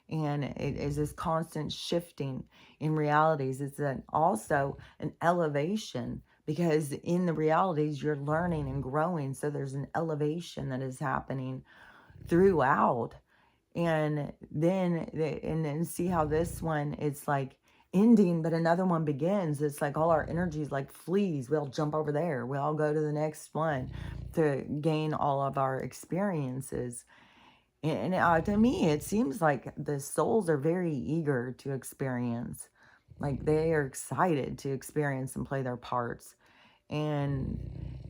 And it is this constant shifting in realities. It's also an elevation because in the realities you're learning and growing. So there's an elevation that is happening throughout. And then see how this one it's like ending, but another one begins. It's like all our energies like fleas. We all jump over there. We all go to the next one to gain all of our experiences. And to me, it seems like the souls are very eager to experience. Like they are excited to experience and play their parts. And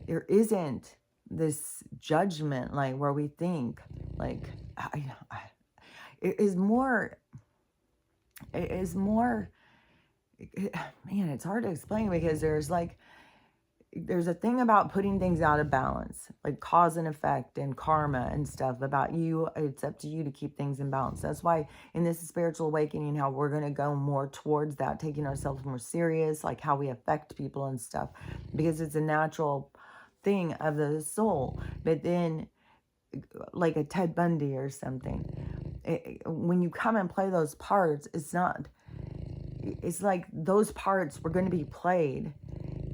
there isn't this judgment like where we think like it is more man, it's hard to explain because there's a thing about putting things out of balance, like cause and effect and karma and stuff about you. It's up to you to keep things in balance. That's why in this spiritual awakening, how we're going to go more towards that, taking ourselves more serious, like how we affect people and stuff, because it's a natural thing of the soul. But then like a Ted Bundy or something, when you come and play those parts, it's like those parts were going to be played.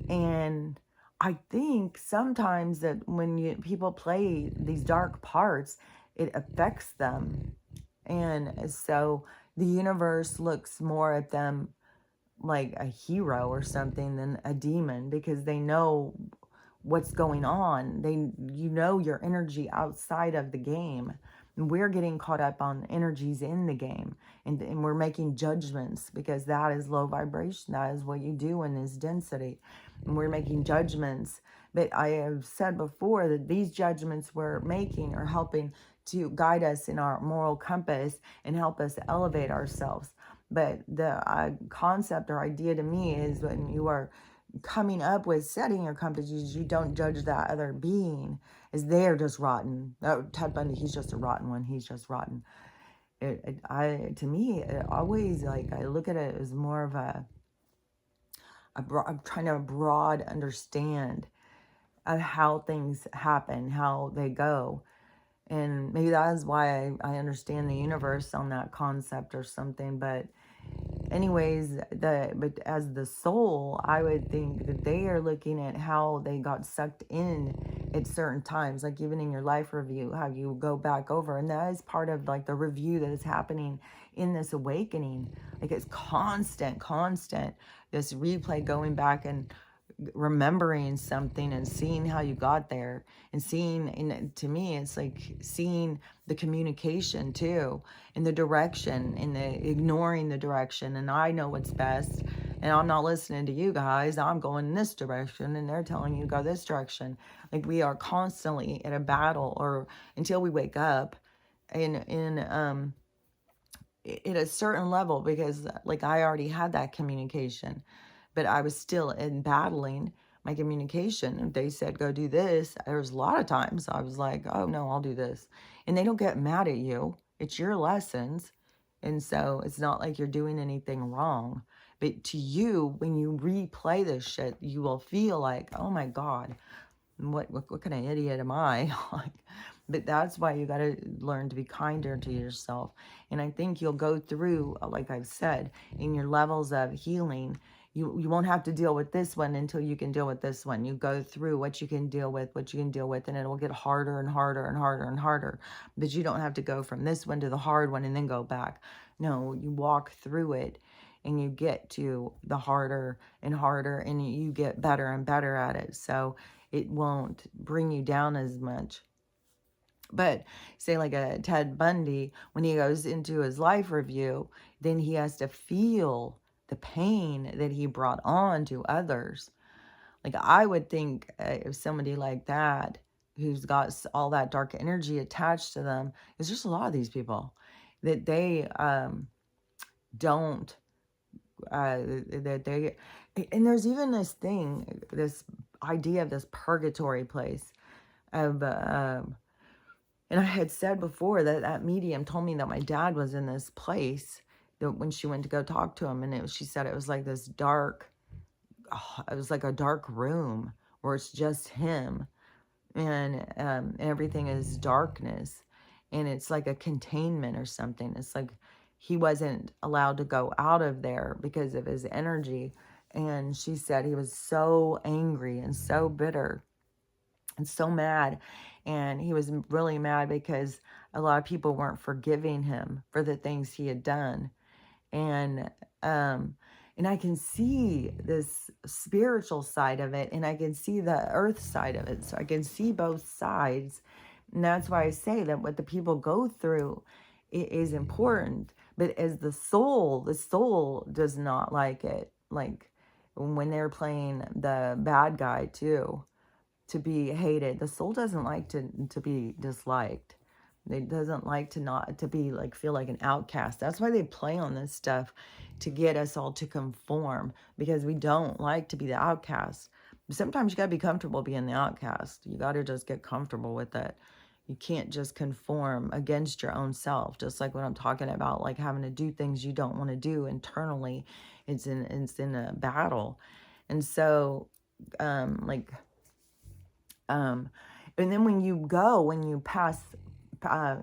And I think sometimes that when people play these dark parts, it affects them. And so the universe looks more at them like a hero or something than a demon because they know what's going on. Your energy outside of the game. And we're getting caught up on energies in the game. And we're making judgments because that is low vibration. That is what you do in this density. And we're making judgments. But I have said before that these judgments we're making are helping to guide us in our moral compass and help us elevate ourselves. But the concept or idea to me is when you are coming up with setting your compass, you don't judge that other being as they're just rotten. Oh, Ted Bundy, he's just a rotten one. He's just rotten. To me, it always like I look at it as more of I'm trying to broad understand of how things happen, how they go. And maybe that is why I understand the universe on that concept or something. But anyways, but as the soul, I would think that they are looking at how they got sucked in at certain times, like even in your life review, how you go back over. And that is part of like the review that is happening in this awakening. Like it's constant, this replay going back and remembering something and seeing how you got there and seeing, and to me it's like seeing the communication too and the direction and the ignoring the direction, and I know what's best And I'm not listening to you guys. I'm going in this direction and they're telling you to go this direction. Like we are constantly in a battle or until we wake up in at a certain level, because like I already had that communication, but I was still in battling my communication. If they said go do this, there was a lot of times I was like, oh no, I'll do this. And they don't get mad at you. It's your lessons. And so it's not like you're doing anything wrong. But to you, when you replay this shit, you will feel like, oh my God, what kind of idiot am I? Like, but that's why you got to learn to be kinder to yourself. And I think you'll go through, like I've said, in your levels of healing, you won't have to deal with this one until you can deal with this one. You go through what you can deal with, and it will get harder and harder and harder and harder. But you don't have to go from this one to the hard one and then go back. No, you walk through it and you get to the harder and harder and you get better and better at it. So it won't bring you down as much. But say like a Ted Bundy, when he goes into his life review, then he has to feel the pain that he brought on to others. Like I would think if somebody like that, who's got all that dark energy attached to them, there's just a lot of these people that they don't, that they, and there's even this thing, this idea of this purgatory place of, and I had said before that that medium told me that my dad was in this place that when she went to go talk to him, and she said it was like this dark, it was like a dark room where it's just him, and everything is darkness, and it's like a containment or something. It's like he wasn't allowed to go out of there because of his energy. And she said he was so angry and so bitter and so mad. And he was really mad because a lot of people weren't forgiving him for the things he had done. And I can see this spiritual side of it, and I can see the earth side of it. So I can see both sides. And that's why I say that what the people go through is important. But as the soul does not like it. Like when they're playing the bad guy too, to be hated. The soul doesn't like to be disliked. It doesn't like to be like, feel like an outcast. That's why they play on this stuff, to get us all to conform, because we don't like to be the outcast. Sometimes you got to be comfortable being the outcast. You got to just get comfortable with it. You can't just conform against your own self. Just like when I'm talking about like having to do things you don't want to do internally, it's in a battle. And so and then when you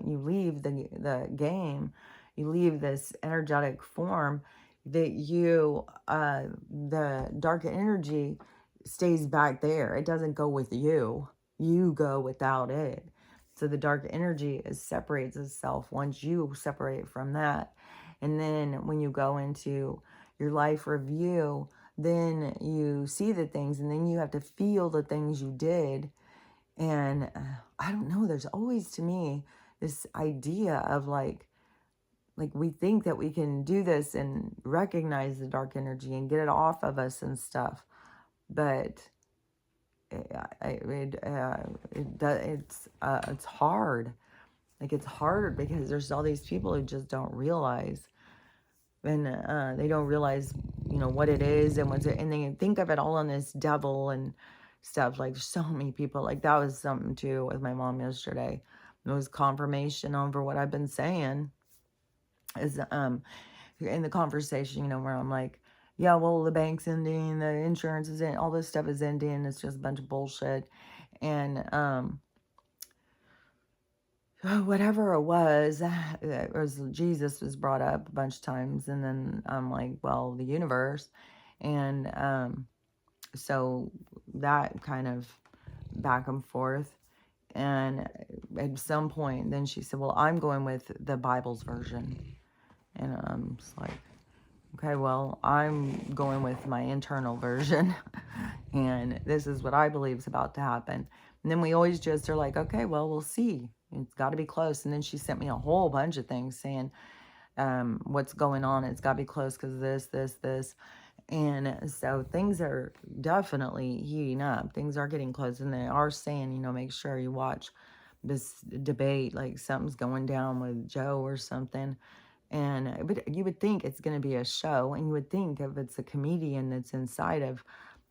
you leave the game, you leave this energetic form, that the dark energy stays back there. It doesn't go with you. You go without it. So the dark energy separates itself once you separate from that. And then when you go into your life review, then you see the things, and then you have to feel the things you did. And I don't know, there's always, to me, this idea of like we think that we can do this and recognize the dark energy and get it off of us and stuff. But it's hard. Like it's hard because there's all these people who just don't realize. And they don't realize, what it is and and they think of it all on this devil and stuff. Like so many people, like that was something too with my mom yesterday. It was confirmation over what I've been saying. Is in the conversation, where I'm like, yeah, well, the bank's ending, the insurance is in, all this stuff is ending. It's just a bunch of bullshit. And whatever it was, Jesus was brought up a bunch of times. And then I'm like, well, the universe. And so that kind of back and forth. And at some point, then she said, well, I'm going with the Bible's version. And I'm just like, okay, well, I'm going with my internal version. And this is what I believe is about to happen. And then we always just are like, okay, well, we'll see. It's got to be close. And then she sent me a whole bunch of things saying what's going on. It's got to be close because this. And so things are definitely heating up. Things are getting close, and they are saying, make sure you watch this debate, like something's going down with Joe or something. But you would think it's going to be a show, and you would think if it's a comedian that's inside of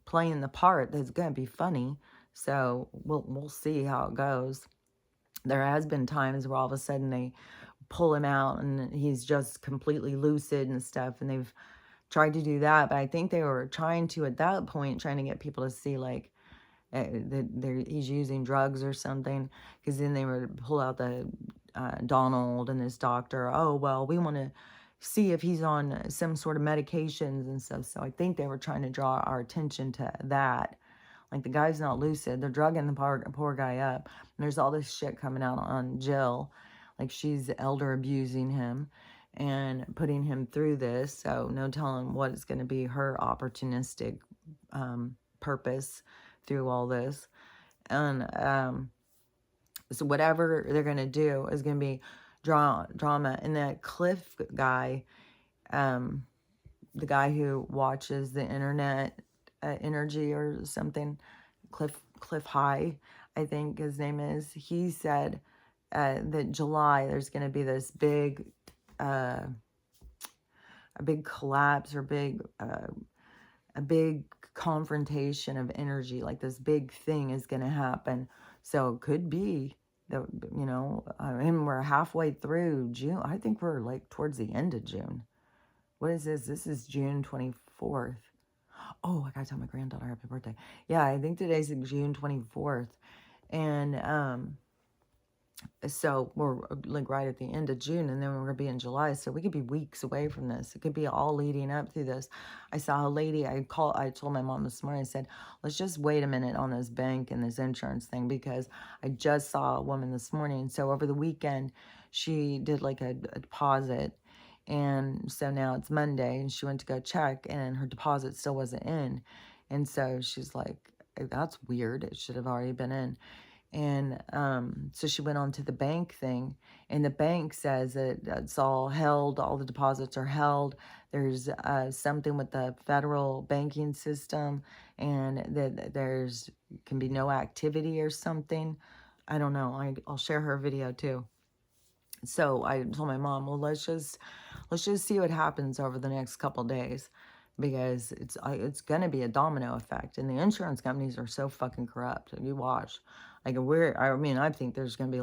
playing the part, that's going to be funny. So we'll see how it goes. There has been times where all of a sudden they pull him out and he's just completely lucid and stuff, and they've tried to do that, but I think they were trying to, at that point, trying to get people to see, like, that he's using drugs or something, because then they were pull out the Donald and his doctor. Oh, well, we want to see if he's on some sort of medications and stuff. So I think they were trying to draw our attention to that. Like, the guy's not lucid. They're drugging the poor guy up. And there's all this shit coming out on Jill. Like, she's elder abusing him and putting him through this. So no telling what is going to be her opportunistic purpose through all this. And so whatever they're going to do is going to be drama. And that Cliff guy, the guy who watches the internet energy or something, Cliff High, I think his name is, he said that July there's going to be this big a big collapse, or a big confrontation of energy, like this big thing is going to happen. So it could be that, I mean, we're halfway through June. I think we're like towards the end of June. What is this? This is June 24th. Oh, I gotta tell my granddaughter happy birthday. Yeah, I think today's June 24th. And so we're like right at the end of June, and then we're gonna be in July. So we could be weeks away from this. It could be all leading up to this. I saw a lady, I told my mom this morning, I said, let's just wait a minute on this bank and this insurance thing, because I just saw a woman this morning. So over the weekend, she did like a deposit. And so now it's Monday, and she went to go check, and her deposit still wasn't in. And so she's like, that's weird. It should have already been in. And so she went on to the bank thing, and the bank says that it's all held, all the deposits are held. There's something with the federal banking system, and that can be no activity or something. I don't know. I'll share her video too. So I told my mom, well, let's just see what happens over the next couple days, because it's gonna be a domino effect, and the insurance companies are so fucking corrupt. You watch. Like, I think there's gonna be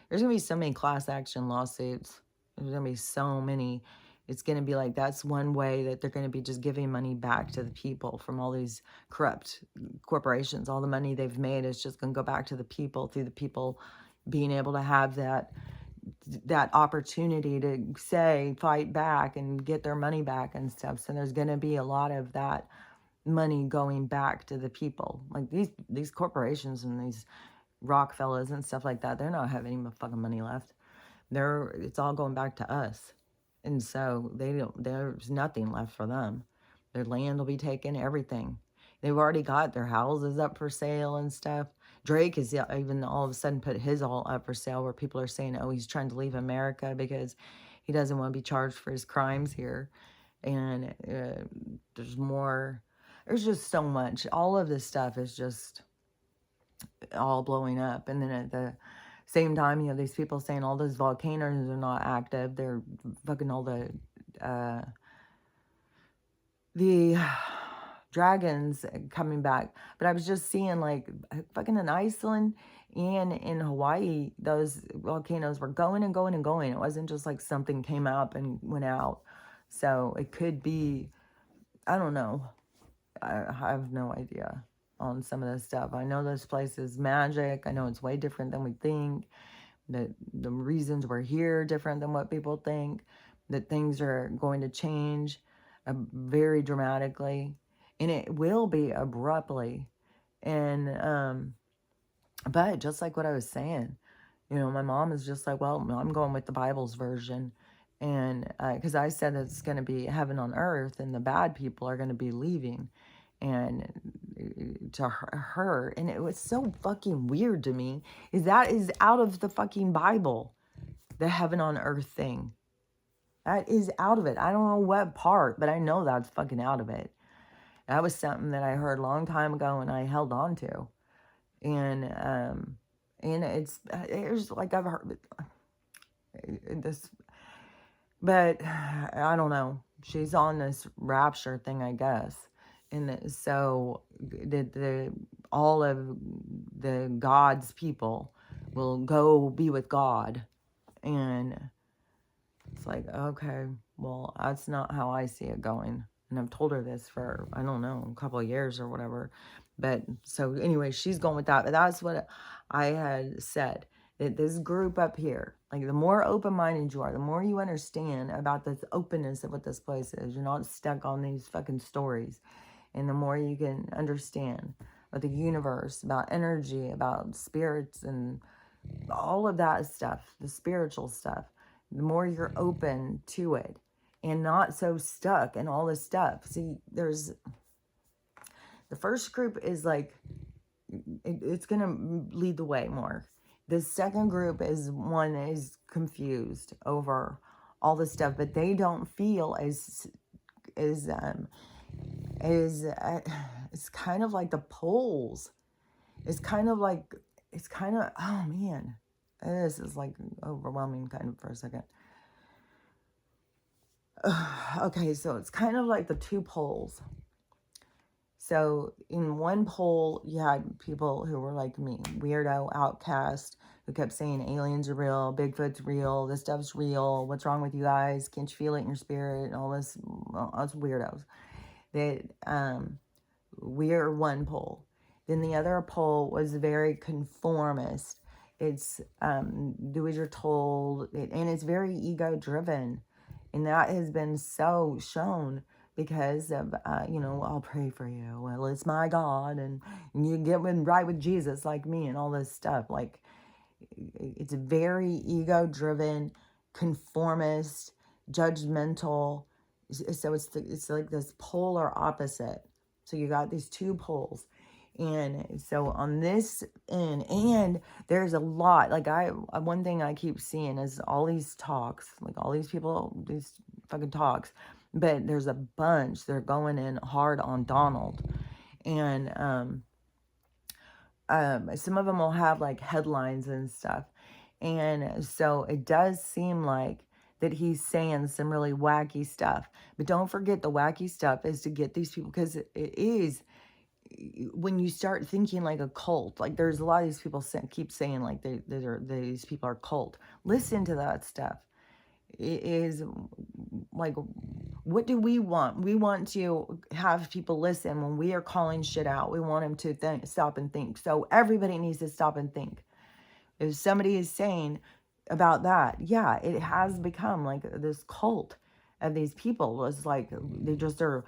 there's gonna be so many class action lawsuits. There's gonna be so many. It's gonna be like, that's one way that they're gonna be just giving money back to the people from all these corrupt corporations. All the money they've made is just gonna go back to the people, through the people being able to have that opportunity to fight back and get their money back and stuff. So there's going to be a lot of that money going back to the people. Like these corporations and these Rockefellers and stuff like that, they're not having any fucking money left. It's all going back to us. And so there's nothing left for them. Their land will be taken, everything. They've already got their houses up for sale and stuff. Drake has even all of a sudden put his all up for sale, where people are saying, oh, he's trying to leave America because he doesn't want to be charged for his crimes here. And there's just so much. All of this stuff is just all blowing up. And then at the same time, these people saying all those volcanoes are not active. They're fucking all the dragons coming back. But I was just seeing, like, fucking in Iceland and in Hawaii, those volcanoes were going and going and going. It wasn't just like something came up and went out. So it could be, I don't know. I have no idea on some of this stuff. I know this place is magic. I know it's way different than we think. That the reasons we're here are different than what people think. That things are going to change very dramatically. And it will be abruptly. And, but just like what I was saying, my mom is just like, well, I'm going with the Bible's version. And, because I said that it's going to be heaven on earth, and the bad people are going to be leaving. And to her, and it was so fucking weird to me, is that is out of the fucking Bible, the heaven on earth thing. That is out of it. I don't know what part, but I know that's fucking out of it. That was something that I heard a long time ago and I held on to. And it's like I've heard this, but I don't know. She's on this rapture thing, I guess. And so the all of the God's people will go be with God. And it's like, okay, well, that's not how I see it going. And I've told her this for, I don't know, a couple of years or whatever. But so anyway, she's going with that. But that's what I had said. That this group up here, like the more open-minded you are, the more you understand about this openness of what this place is. You're not stuck on these fucking stories. And the more you can understand about the universe, about energy, about spirits and all of that stuff, the spiritual stuff, the more you're open to it and not so stuck in all this stuff. See, there's the first group is like, it's going to lead the way more. The second group is one that is confused over all this stuff, but they don't feel as it's kind of like the poles. It's kind of like, it's kind of, oh man, this is like overwhelming kind of for a second. Okay, so it's kind of like the two poles. So in one pole, you had people who were like me, weirdo, outcast, who kept saying aliens are real, Bigfoot's real, this stuff's real, what's wrong with you guys? Can't you feel it in your spirit? And all this, us weirdos. That we're one pole. Then the other pole was very conformist. It's do as you're told, and it's very ego driven. And that has been so shown because of, I'll pray for you. Well, it's my God. And you get right with Jesus like me and all this stuff. Like, it's very ego driven, conformist, judgmental. So it's like this polar opposite. So you got these two poles. And so on this end, and there's a lot, like one thing I keep seeing is all these talks, like all these people, these fucking talks, but there's a bunch, they're going in hard on Donald. And some of them will have like headlines and stuff. And so it does seem like that he's saying some really wacky stuff. But don't forget, the wacky stuff is to get these people, because it is, when you start thinking like a cult, like there's a lot of these people keep saying like these people are cult. Listen to that stuff. It is like, what do we want? We want to have people listen when we are calling shit out. We want them to stop and think. So everybody needs to stop and think. If somebody is saying about that, yeah, it has become like this cult of these people. It's like they just are,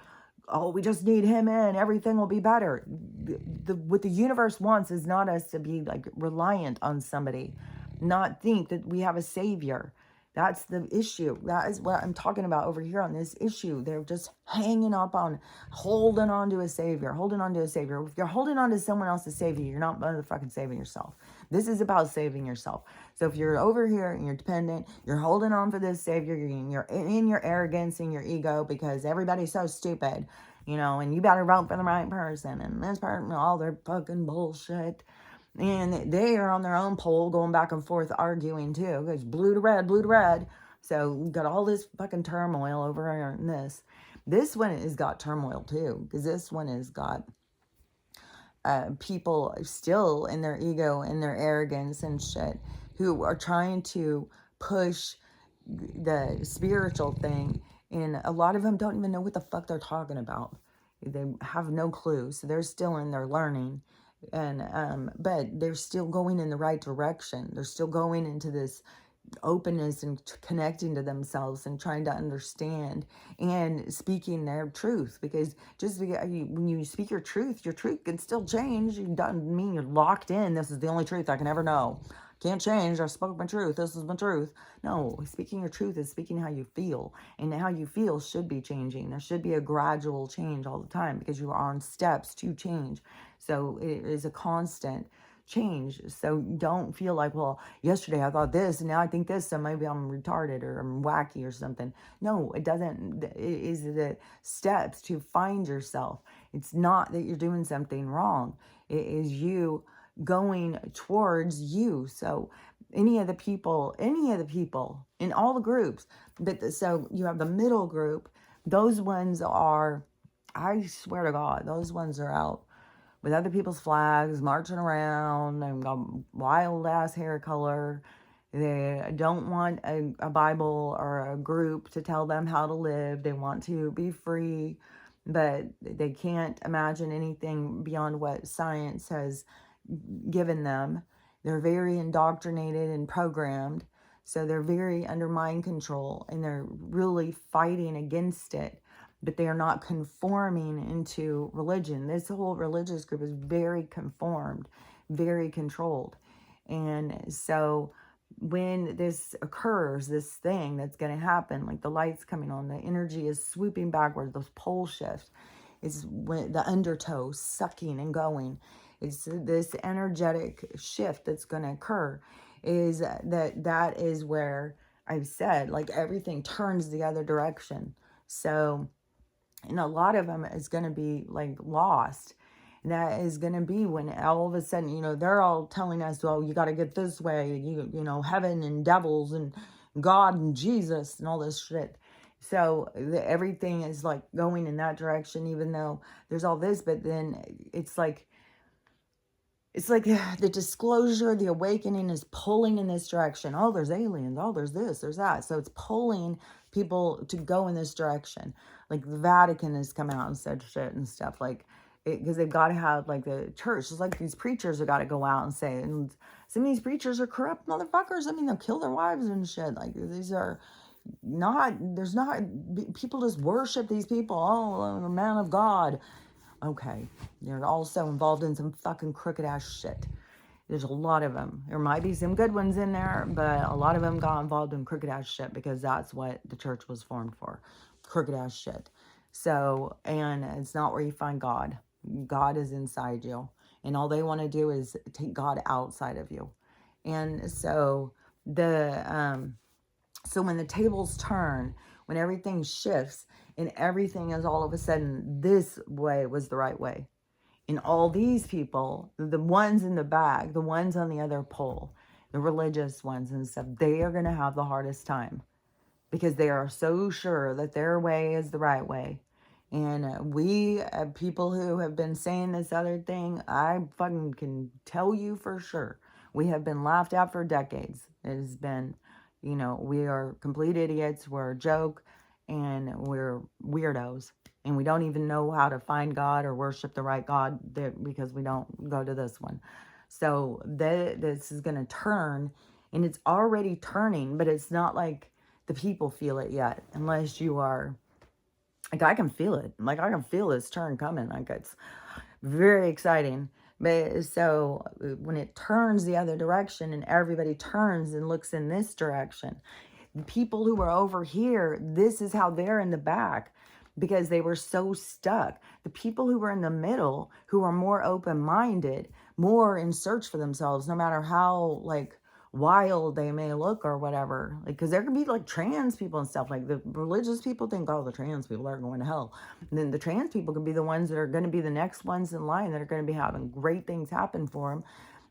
oh, we just need him in, everything will be better. What the universe wants is not us to be like reliant on somebody, not think that we have a savior. That's the issue. That is what I'm talking about over here on this issue. They're just hanging up on, holding on to a savior, holding on to a savior. If you're holding on to someone else's savior, you're not motherfucking saving yourself. This is about saving yourself. So if you're over here and you're dependent, you're holding on for this savior, you're in your arrogance and your ego because everybody's so stupid, and you better vote for the right person, and this person, all their fucking bullshit. And they are on their own pole going back and forth arguing too. It's blue to red, blue to red. So we've got all this fucking turmoil over here in this. This one has got turmoil too, because this one has got people still in their ego and their arrogance and shit who are trying to push the spiritual thing. And a lot of them don't even know what the fuck they're talking about. They have no clue. So they're still in their learning. And but they're still going in the right direction. They're still going into this openness and connecting to themselves and trying to understand and speaking their truth, because just when you speak your truth can still change. It doesn't mean you're locked in. This is the only truth I can ever know. Can't change. I spoke my truth. This is my truth. No, speaking your truth is speaking how you feel, and how you feel should be changing. There should be a gradual change all the time because you are on steps to change. So it is a constant. change. So don't feel like, well, yesterday I thought this and now I think this, so maybe I'm retarded or I'm wacky or something. No, it doesn't. It is the steps to find yourself. It's not that you're doing something wrong. It is you going towards you. So any of the people in all the groups, so you have the middle group, those ones are, I swear to God, those ones are out with other people's flags, marching around, and got wild ass hair color. They don't want a Bible or a group to tell them how to live. They want to be free, but they can't imagine anything beyond what science has given them. They're very indoctrinated and programmed. So they're very under mind control, and they're really fighting against it, but they are not conforming into religion. This whole religious group is very conformed, very controlled. And so when this occurs, this thing that's going to happen, like the lights coming on, the energy is swooping backwards, those pole shifts, is when the undertow sucking and going. It's this energetic shift that's going to occur. Is that is where I've said, like, everything turns the other direction. So, and a lot of them is going to be like lost. And that is going to be when all of a sudden, they're all telling us, well, you got to get this way, heaven and devils and God and Jesus and all this shit. So everything is like going in that direction, even though there's all this, but then it's like the disclosure, the awakening is pulling in this direction. Oh, there's aliens. Oh, there's this, there's that. So it's pulling people to go in this direction. Like the Vatican has come out and said shit and stuff, like, because they've got to have, like, the church. It's like these preachers have got to go out and say, and some of these preachers are corrupt motherfuckers. I mean, they'll kill their wives and shit. Like, these are people just worship these people. Oh, I'm a man of God. Okay, you're also involved in some fucking crooked ass shit. There's a lot of them. There might be some good ones in there, but a lot of them got involved in crooked ass shit because that's what the church was formed for. Crooked ass shit. So, and it's not where you find God. God is inside you. And all they want to do is take God outside of you. And so so when the tables turn, when everything shifts, and everything is all of a sudden, this way was the right way. And all these people, the ones in the back, the ones on the other pole, the religious ones and stuff, they are going to have the hardest time because they are so sure that their way is the right way. And we, people who have been saying this other thing, I fucking can tell you for sure, we have been laughed at for decades. It has been, we are complete idiots, we're a joke, and we're weirdos. And we don't even know how to find God or worship the right God because we don't go to this one. So this is going to turn, and it's already turning, but it's not like the people feel it yet, unless you are, like, I can feel it. Like, I can feel this turn coming. Like, it's very exciting. But so when it turns the other direction and everybody turns and looks in this direction, the people who are over here, this is how they're in the back because they were so stuck. The people who were in the middle, who are more open-minded, more in search for themselves, no matter how, like, wild they may look or whatever, like, because there can be like trans people and stuff. Like, the religious people think, oh, the trans people are going to hell, and then the trans people can be the ones that are going to be the next ones in line that are going to be having great things happen for them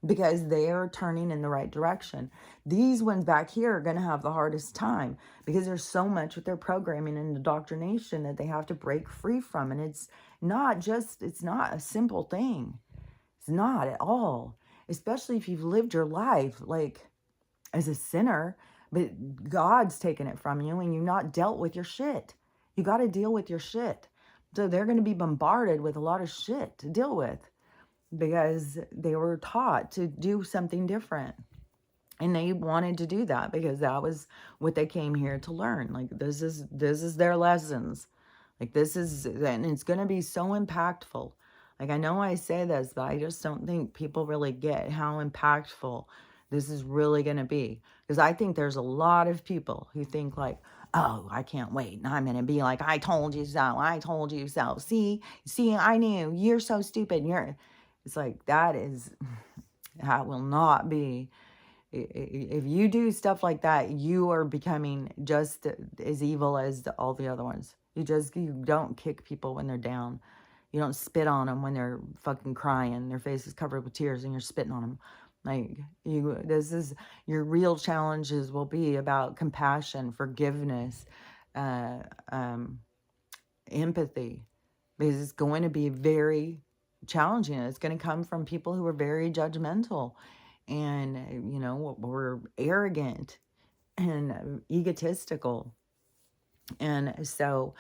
because they are turning in the right direction. These ones back here are going to have the hardest time because there's so much with their programming and indoctrination that they have to break free from. And it's not a simple thing. It's not at all, especially if you've lived your life like as a sinner, but God's taken it from you and you've not dealt with your shit. You got to deal with your shit. So they're going to be bombarded with a lot of shit to deal with because they were taught to do something different. And they wanted to do that because that was what they came here to learn. Like, this is their lessons. Like, and it's going to be so impactful. Like, I know I say this, but I just don't think people really get how impactful this is really going to be. Because I think there's a lot of people who think like, oh, I can't wait. And I'm going to be like, I told you so. I told you so. See, I knew. You're so stupid. It's like, that is, That will not be. If you do stuff like that, you are becoming just as evil as all the other ones. You don't kick people when they're down. You don't spit on them when they're fucking crying. Their face is covered with tears and you're spitting on them. Like, this is your real challenges will be about compassion, forgiveness, uh, um, empathy, because it's going to be very challenging. It's going to come from people who are very judgmental and, we're arrogant and egotistical. And so,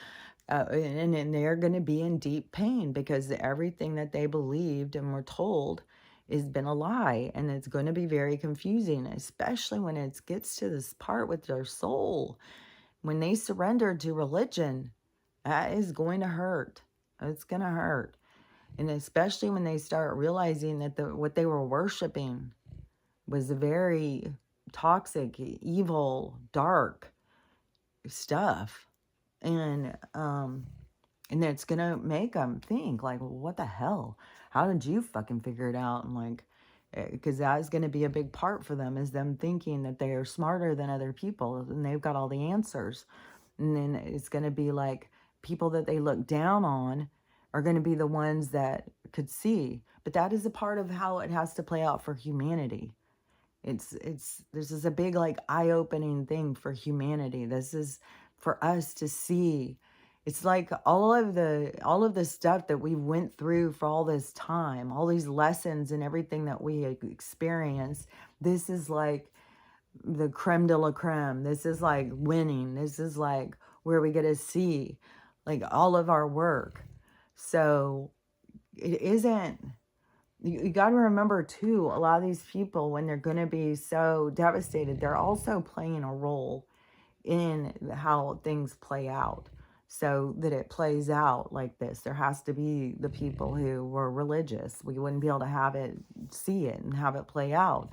and they're going to be in deep pain because everything that they believed and were told has been a lie. And it's going to be very confusing, especially when it gets to this part with their soul. When they surrender to religion, that is going to hurt. It's going to hurt. And especially when they start realizing that what they were worshiping was very toxic, evil, dark stuff. And it's gonna make them think like, well, what the hell? How did you fucking figure it out? And like, because that's gonna be a big part for them, is them thinking that they are smarter than other people and they've got all the answers. And then it's gonna be like people that they look down on are gonna be the ones that could see. But that is a part of how it has to play out for humanity. This is a big like eye-opening thing for humanity. This is for us to see. It's like all of the stuff that we went through for all this time, all these lessons and everything that we experienced. This is like the creme de la creme. This is like winning. This is like where we get to see like all of our work. So it isn't. You got to remember too, a lot of these people, when they're going to be so devastated, they're also playing a role in how things play out, so that it plays out like this. There has to be the people who were religious. We wouldn't be able to have it, see it and have it play out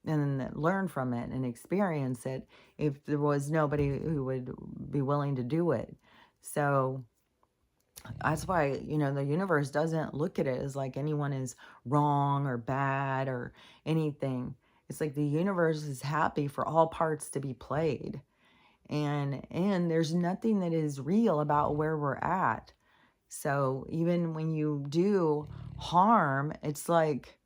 and learn from it and experience it if there was nobody who would be willing to do it. So that's why, the universe doesn't look at it as like anyone is wrong or bad or anything. It's like the universe is happy for all parts to be played. And there's nothing that is real about where we're at. So even when you do harm, it's like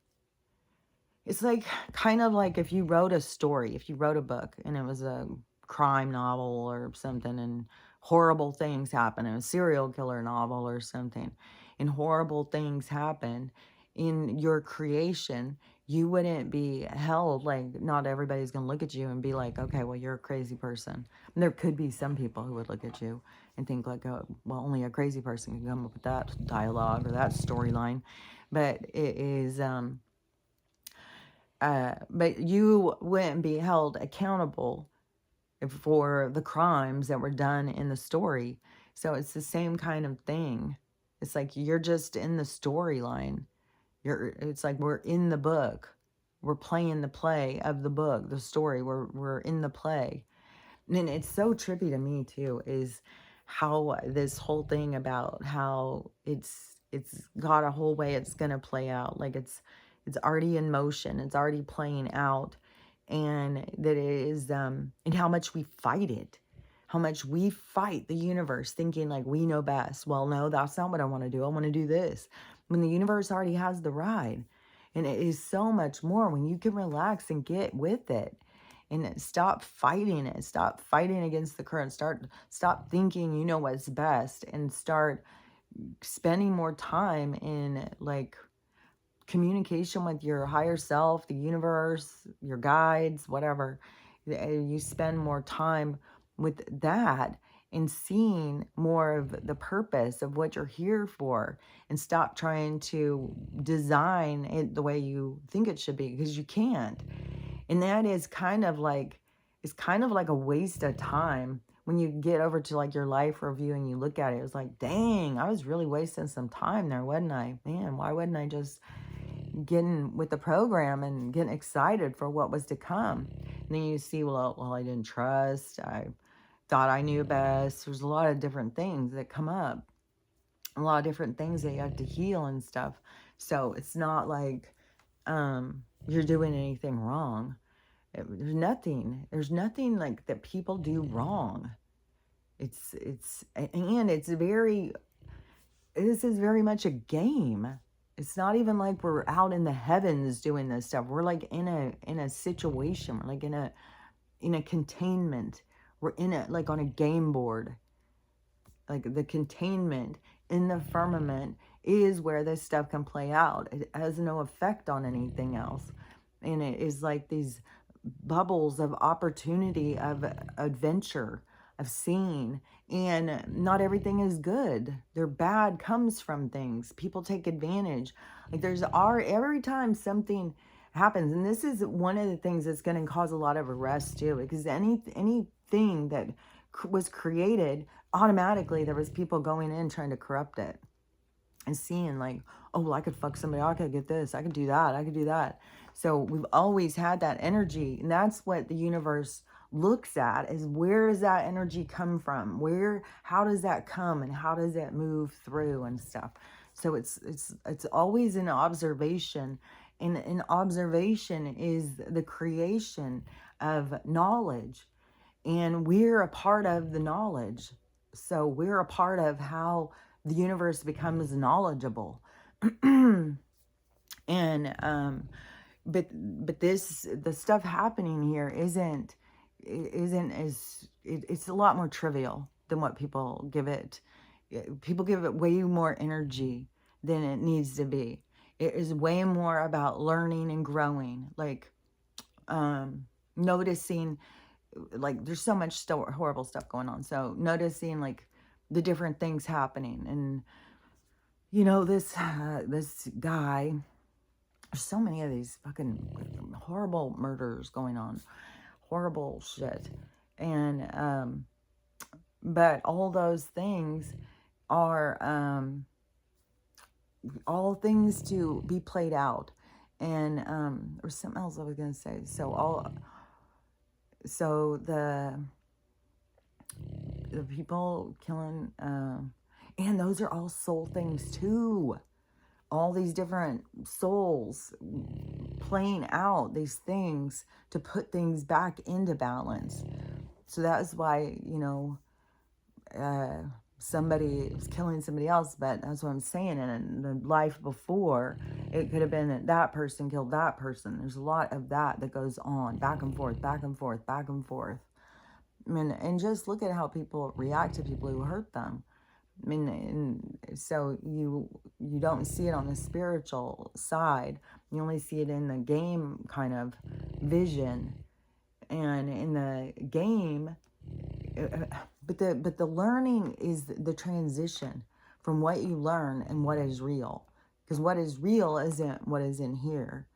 kind of like if you wrote a story, if you wrote a book and it was a crime novel or something and horrible things happen, a serial killer novel or something, and horrible things happen in your creation, you wouldn't be held, like not everybody's going to look at you and be like, okay, well, you're a crazy person. And there could be some people who would look at you and think like, oh, well, only a crazy person can come up with that dialogue or that storyline. But it is, but you wouldn't be held accountable for the crimes that were done in the story. So it's the same kind of thing. It's like you're just in the storyline. It's like we're in the book. We're playing the play of the book, the story. We're in the play. And it's so trippy to me too, is how this whole thing about how it's got a whole way it's gonna play out. Like it's already in motion. It's already playing out. And that it is and how much we fight it. How much we fight the universe thinking like we know best. Well, no, that's not what I want to do. I want to do this. When the universe already has the ride. And it is so much more when you can relax and get with it and stop fighting it. Stop fighting against the current. Stop thinking you know what's best and start spending more time in like communication with your higher self, the universe, your guides, whatever. You spend more time with that and seeing more of the purpose of what you're here for, and stop trying to design it the way you think it should be, because you can't. And that is kind of like, it's kind of like a waste of time. When you get over to like your life review and you look at it, it's like, dang, I was really wasting some time there, wasn't I? Man, why wouldn't I just getting with the program and getting excited for what was to come? And then you see, well, I didn't trust. I thought I knew best. There's a lot of different things that come up, a lot of different things that you have to heal and stuff. So it's not like, you're doing anything wrong. There's nothing like that people do wrong. And it's very, this is very much a game. It's not even like we're out in the heavens doing this stuff. We're like in a situation. We're like in a containment. We're in it like on a game board. Like the containment in the firmament is where this stuff can play out. It has no effect on anything else. And it is like these bubbles of opportunity, of adventure, of seeing. And not everything is good. Their bad comes from things. People take advantage. Like every time something happens, and this is one of the things that's going to cause a lot of arrests too, because anything that was created, automatically there was people going in trying to corrupt it and seeing like, oh, well, I could fuck somebody, I could get this, I could do that, I could do that. So we've always had that energy, and that's what the universe looks at, is where does that energy come from? How does that come, and how does it move through and stuff? So it's always an observation, and an observation is the creation of knowledge, and we're a part of the knowledge. So we're a part of how the universe becomes knowledgeable. And but the stuff happening here isn't as it's a lot more trivial than what people give it. People give it way more energy than it needs to be. It is way more about learning and growing, like noticing, like there's so much horrible stuff going on, so noticing like the different things happening. And this guy, there's so many of these fucking horrible murders going on, horrible shit. And but all those things are all things to be played out. And or something else I was gonna say. So the people killing, and those are all soul things too. All these different souls playing out these things to put things back into balance. So that's why, somebody was killing somebody else, but that's what I'm saying. In the life before, it could have been that person killed that person. There's a lot of that goes on, back and forth, back and forth, back and forth. I mean, and just look at how people react to people who hurt them. I mean, and so you don't see it on the spiritual side. You only see it in the game kind of vision, and in the game. But the learning is the transition from what you learn and what is real, because what is real isn't what is in here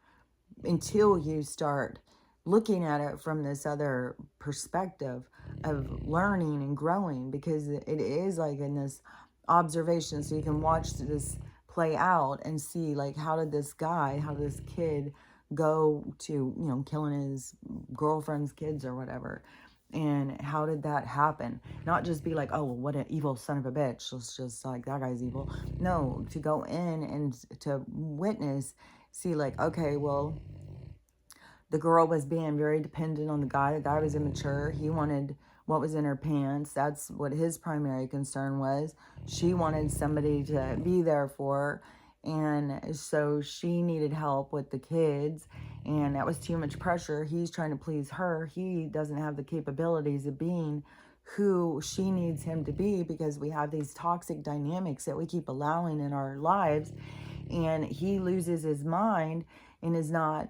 until you start looking at it from this other perspective of learning and growing, because it is like in this observation. So you can watch this play out and see like how did this kid go to killing his girlfriend's kids or whatever, and how did that happen? Not just be like, oh, well, what an evil son of a bitch, let's just like, that guy's evil. No, to go in and to witness, see like, okay, well, the girl was being very dependent on the guy. The guy was immature. He wanted what was in her pants. That's what his primary concern was. She wanted somebody to be there for her. And so she needed help with the kids. And that was too much pressure. He's trying to please her. He doesn't have the capabilities of being who she needs him to be, because we have these toxic dynamics that we keep allowing in our lives. And he loses his mind and is not,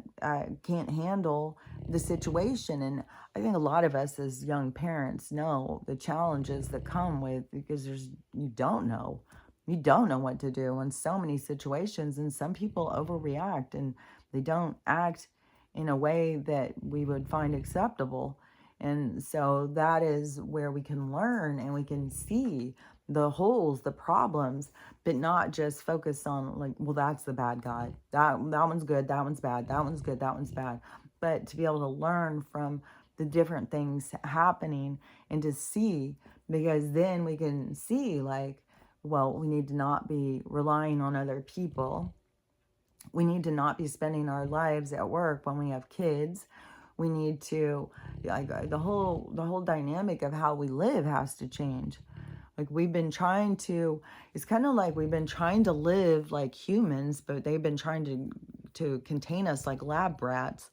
can't handle the situation. And I think a lot of us as young parents know the challenges that come with, because you don't know what to do in so many situations. And some people overreact and they don't act in a way that we would find acceptable. And so that is where we can learn and we can see the holes, the problems, but not just focus on like, well, that's the bad guy. That one's good, that one's bad, that one's good, that one's bad. But to be able to learn from the different things happening and to see, because then we can see like, well, we need to not be relying on other people We need to not be spending our lives at work when we have kids. We need to, like, the whole dynamic of how we live has to change. Like, we've been trying to, it's kind of like we've been trying to live like humans, but they've been trying to contain us like lab rats.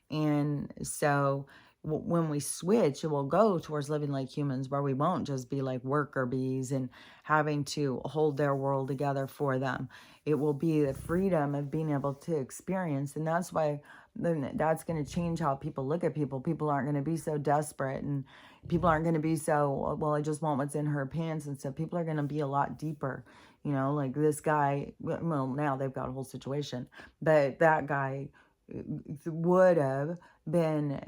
And so when we switch, it will go towards living like humans, where we won't just be like worker bees and having to hold their world together for them. It will be the freedom of being able to experience. And that's why then that's going to change how people look at people. People aren't going to be so desperate, and people aren't going to be so, well, I just want what's in her pants and stuff. People are going to be a lot deeper. Like this guy, well, now they've got a whole situation, but that guy would have been,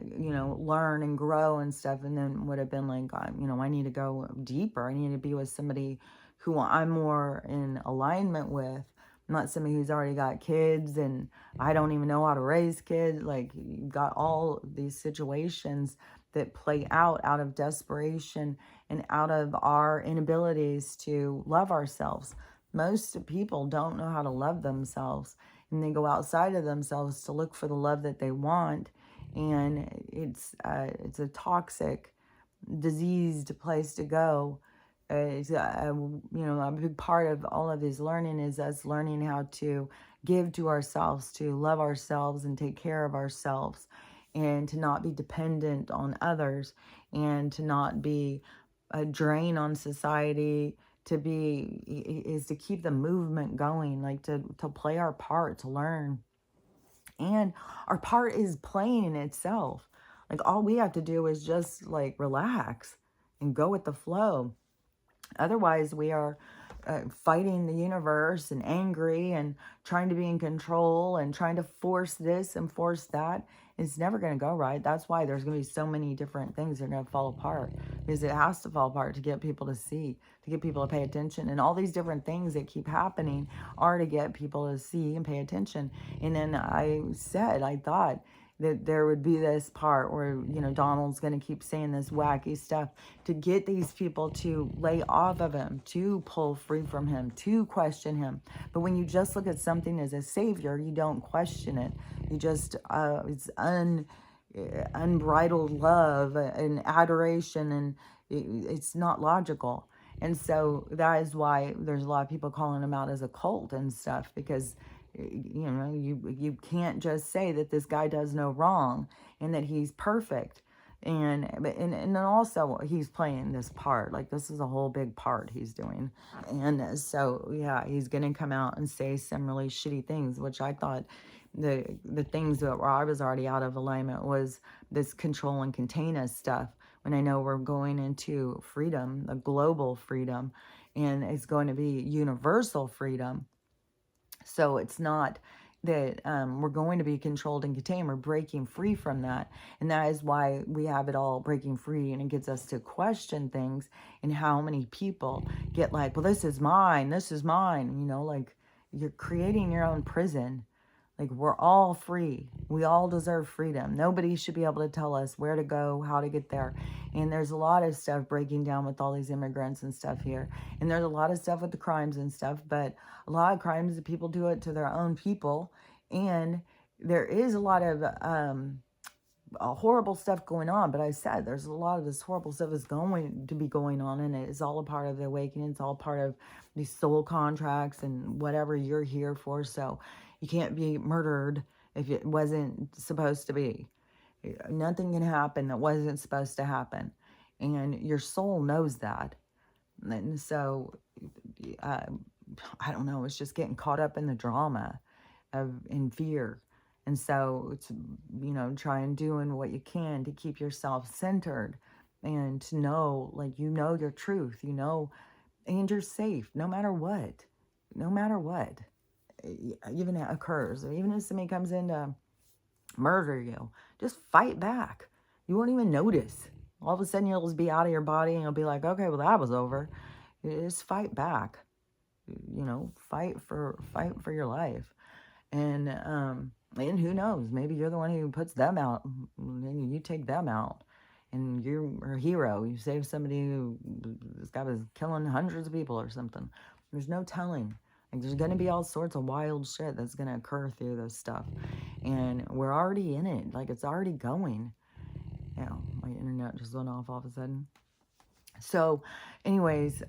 learn and grow and stuff, and then would have been like, I need to go deeper. I need to be with somebody who I'm more in alignment with, not somebody who's already got kids and I don't even know how to raise kids. Like, you've got all these situations that play out of desperation and out of our inabilities to love ourselves. Most people don't know how to love themselves, and they go outside of themselves to look for the love that they want, and it's a toxic, diseased place to go. A big part of all of this learning is us learning how to give to ourselves, to love ourselves and take care of ourselves, and to not be dependent on others, and to not be a drain on society, is to keep the movement going, like to play our part, to learn. And our part is playing in itself. Like, all we have to do is just like relax and go with the flow. Otherwise, we are fighting the universe and angry and trying to be in control and trying to force this and force that. It's never going to go right. That's why there's going to be so many different things that are going to fall apart, because it has to fall apart to get people to see, to get people to pay attention. And all these different things that keep happening are to get people to see and pay attention. And then I thought that there would be this part where, Donald's going to keep saying this wacky stuff to get these people to lay off of him, to pull free from him, to question him. But when you just look at something as a savior, you don't question it. You just, it's unbridled love and adoration, and it's not logical. And so that is why there's a lot of people calling him out as a cult and stuff, because you can't just say that this guy does no wrong and that he's perfect. And then also he's playing this part, like this is a whole big part he's doing. And so yeah, he's gonna come out and say some really shitty things, which I thought the things that where I was already out of alignment was this control and contain us stuff, when I know we're going into freedom, a global freedom, and it's going to be universal freedom. So it's not that we're going to be controlled and contained. We're breaking free from that. And that is why we have it all breaking free. And it gets us to question things, and how many people get like, well, this is mine. This is mine. Like, you're creating your own prison. Like, we're all free. We all deserve freedom. Nobody should be able to tell us where to go, how to get there. And there's a lot of stuff breaking down with all these immigrants and stuff here. And there's a lot of stuff with the crimes and stuff, but a lot of crimes, people do it to their own people. And there is a lot of horrible stuff going on. But I said there's a lot of this horrible stuff is going to be going on, and it is all a part of the awakening. It's all part of these soul contracts and whatever you're here for. So you can't be murdered if it wasn't supposed to be. Nothing can happen that wasn't supposed to happen. And your soul knows that. And so, I don't know, it's just getting caught up in the drama in fear. And so it's, try and doing what you can to keep yourself centered, and to know, like, your truth, and you're safe no matter what. No matter what even occurs. Even if somebody comes in to murder you, just fight back. You won't even notice. All of a sudden you'll just be out of your body, and you'll be like, okay, well, that was over. Just fight back. Fight for your life. And who knows, maybe you're the one who puts them out, and you take them out, and you're a hero. You save somebody this guy was killing hundreds of people or something. There's no telling. Like, there's going to be all sorts of wild shit that's going to occur through this stuff. And we're already in it. Like, it's already going. Yeah, my internet just went off all of a sudden. So, anyways,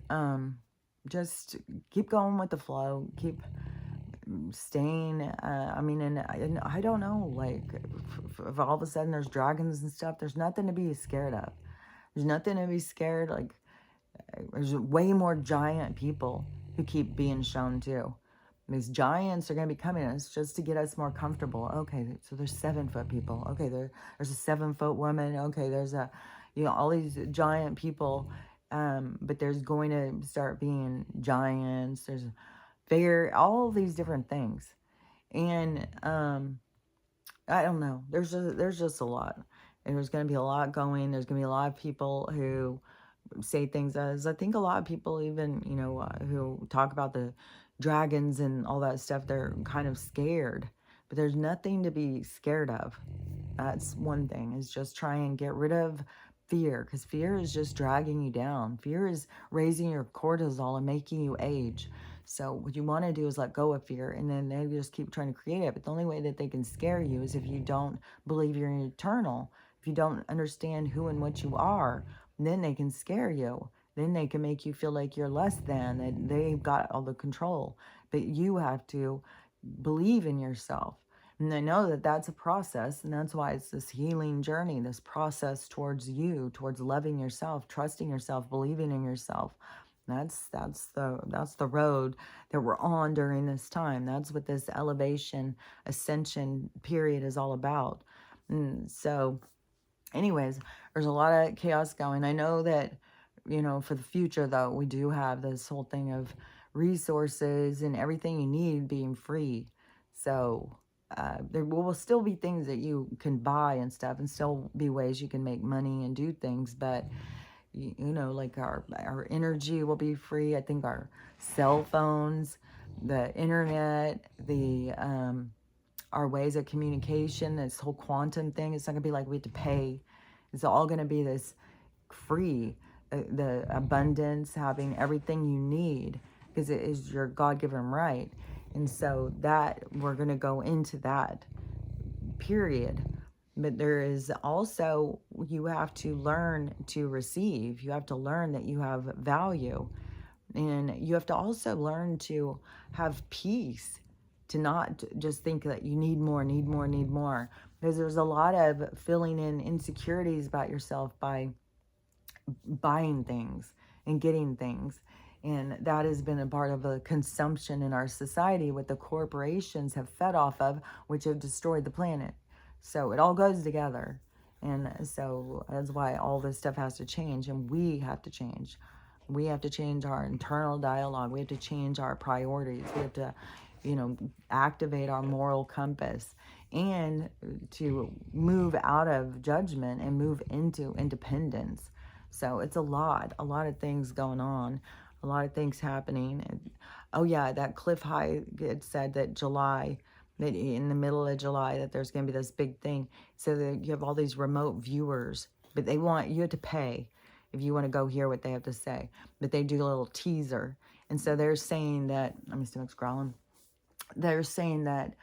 just keep going with the flow. Keep staying. I mean, and I don't know, like, if all of a sudden there's dragons and stuff, there's nothing to be scared of. There's nothing to be scared. Like, there's way more giant people who keep being shown too. These giants are going to be coming us just to get us more comfortable. Okay, so there's 7-foot people. Okay, there's a 7-foot woman. Okay, there's a, all these giant people. But there's going to start being giants. There's all these different things. And I don't know. There's just a lot. And there's going to be a lot going. There's going to be a lot of people who say things as, I think a lot of people even, who talk about the dragons and all that stuff, they're kind of scared. But there's nothing to be scared of. That's one thing, is just try and get rid of fear, because fear is just dragging you down. Fear is raising your cortisol and making you age. So what you want to do is let go of fear, and then they just keep trying to create it. But the only way that they can scare you is if you don't believe you're eternal, if you don't understand who and what you are, then they can scare you. Then they can make you feel like you're less than, that they've got all the control. But you have to believe in yourself. And I know that that's a process, and that's why it's this healing journey, this process towards you, towards loving yourself, trusting yourself, believing in yourself. That's the road that we're on during this time. That's what this elevation, ascension period is all about. And so, anyways, there's a lot of chaos going. I know that, for the future, though, we do have this whole thing of resources and everything you need being free. So there will still be things that you can buy and stuff, and still be ways you can make money and do things. But, like our energy will be free. I think our cell phones, the internet, our ways of communication, this whole quantum thing, it's not going to be like we have to pay. It's all going to be this free, the abundance, having everything you need, because it is your God-given right. And so that we're going to go into that period. But there is also, you have to learn to receive. You have to learn that you have value. And you have to also learn to have peace, to not just think that you need more, need more, need more. Because there's a lot of filling in insecurities about yourself by buying things and getting things. And that has been a part of the consumption in our society, what the corporations have fed off of, which have destroyed the planet. So it all goes together. And so that's why all this stuff has to change, and we have to change. We have to change our internal dialogue. We have to change our priorities. We have to, activate our moral compass, and to move out of judgment and move into independence. So it's a lot of things going on, a lot of things happening. And, oh yeah, that Cliff High had said that that in the middle of July, that there's going to be this big thing. So that you have all these remote viewers, but you have to pay if you want to go hear what they have to say. But they do a little teaser. And so they're saying that, let me see what's growling. They're saying that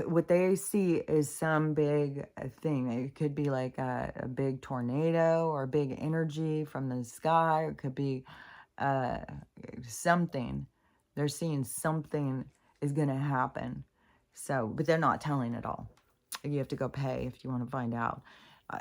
what they see is some big thing. It could be like a big tornado or a big energy from the sky. It could be something. They're seeing something is going to happen. So, but they're not telling it all. You have to go pay if you want to find out.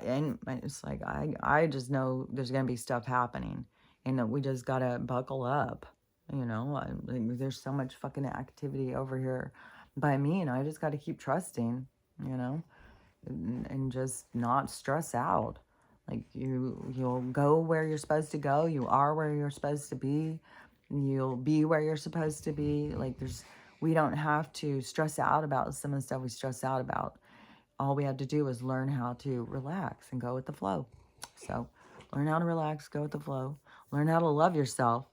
And it's like, I just know there's going to be stuff happening. And we just got to buckle up. There's so much fucking activity over here by me, and I just got to keep trusting, and just not stress out. Like, you'll go where you're supposed to go. You are where you're supposed to be. You'll be where you're supposed to be. Like, we don't have to stress out about some of the stuff we stress out about. All we have to do is learn how to relax and go with the flow. So learn how to relax, go with the flow. Learn how to love yourself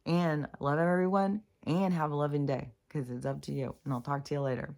and love everyone, and have a loving day, because it's up to you. And I'll talk to you later.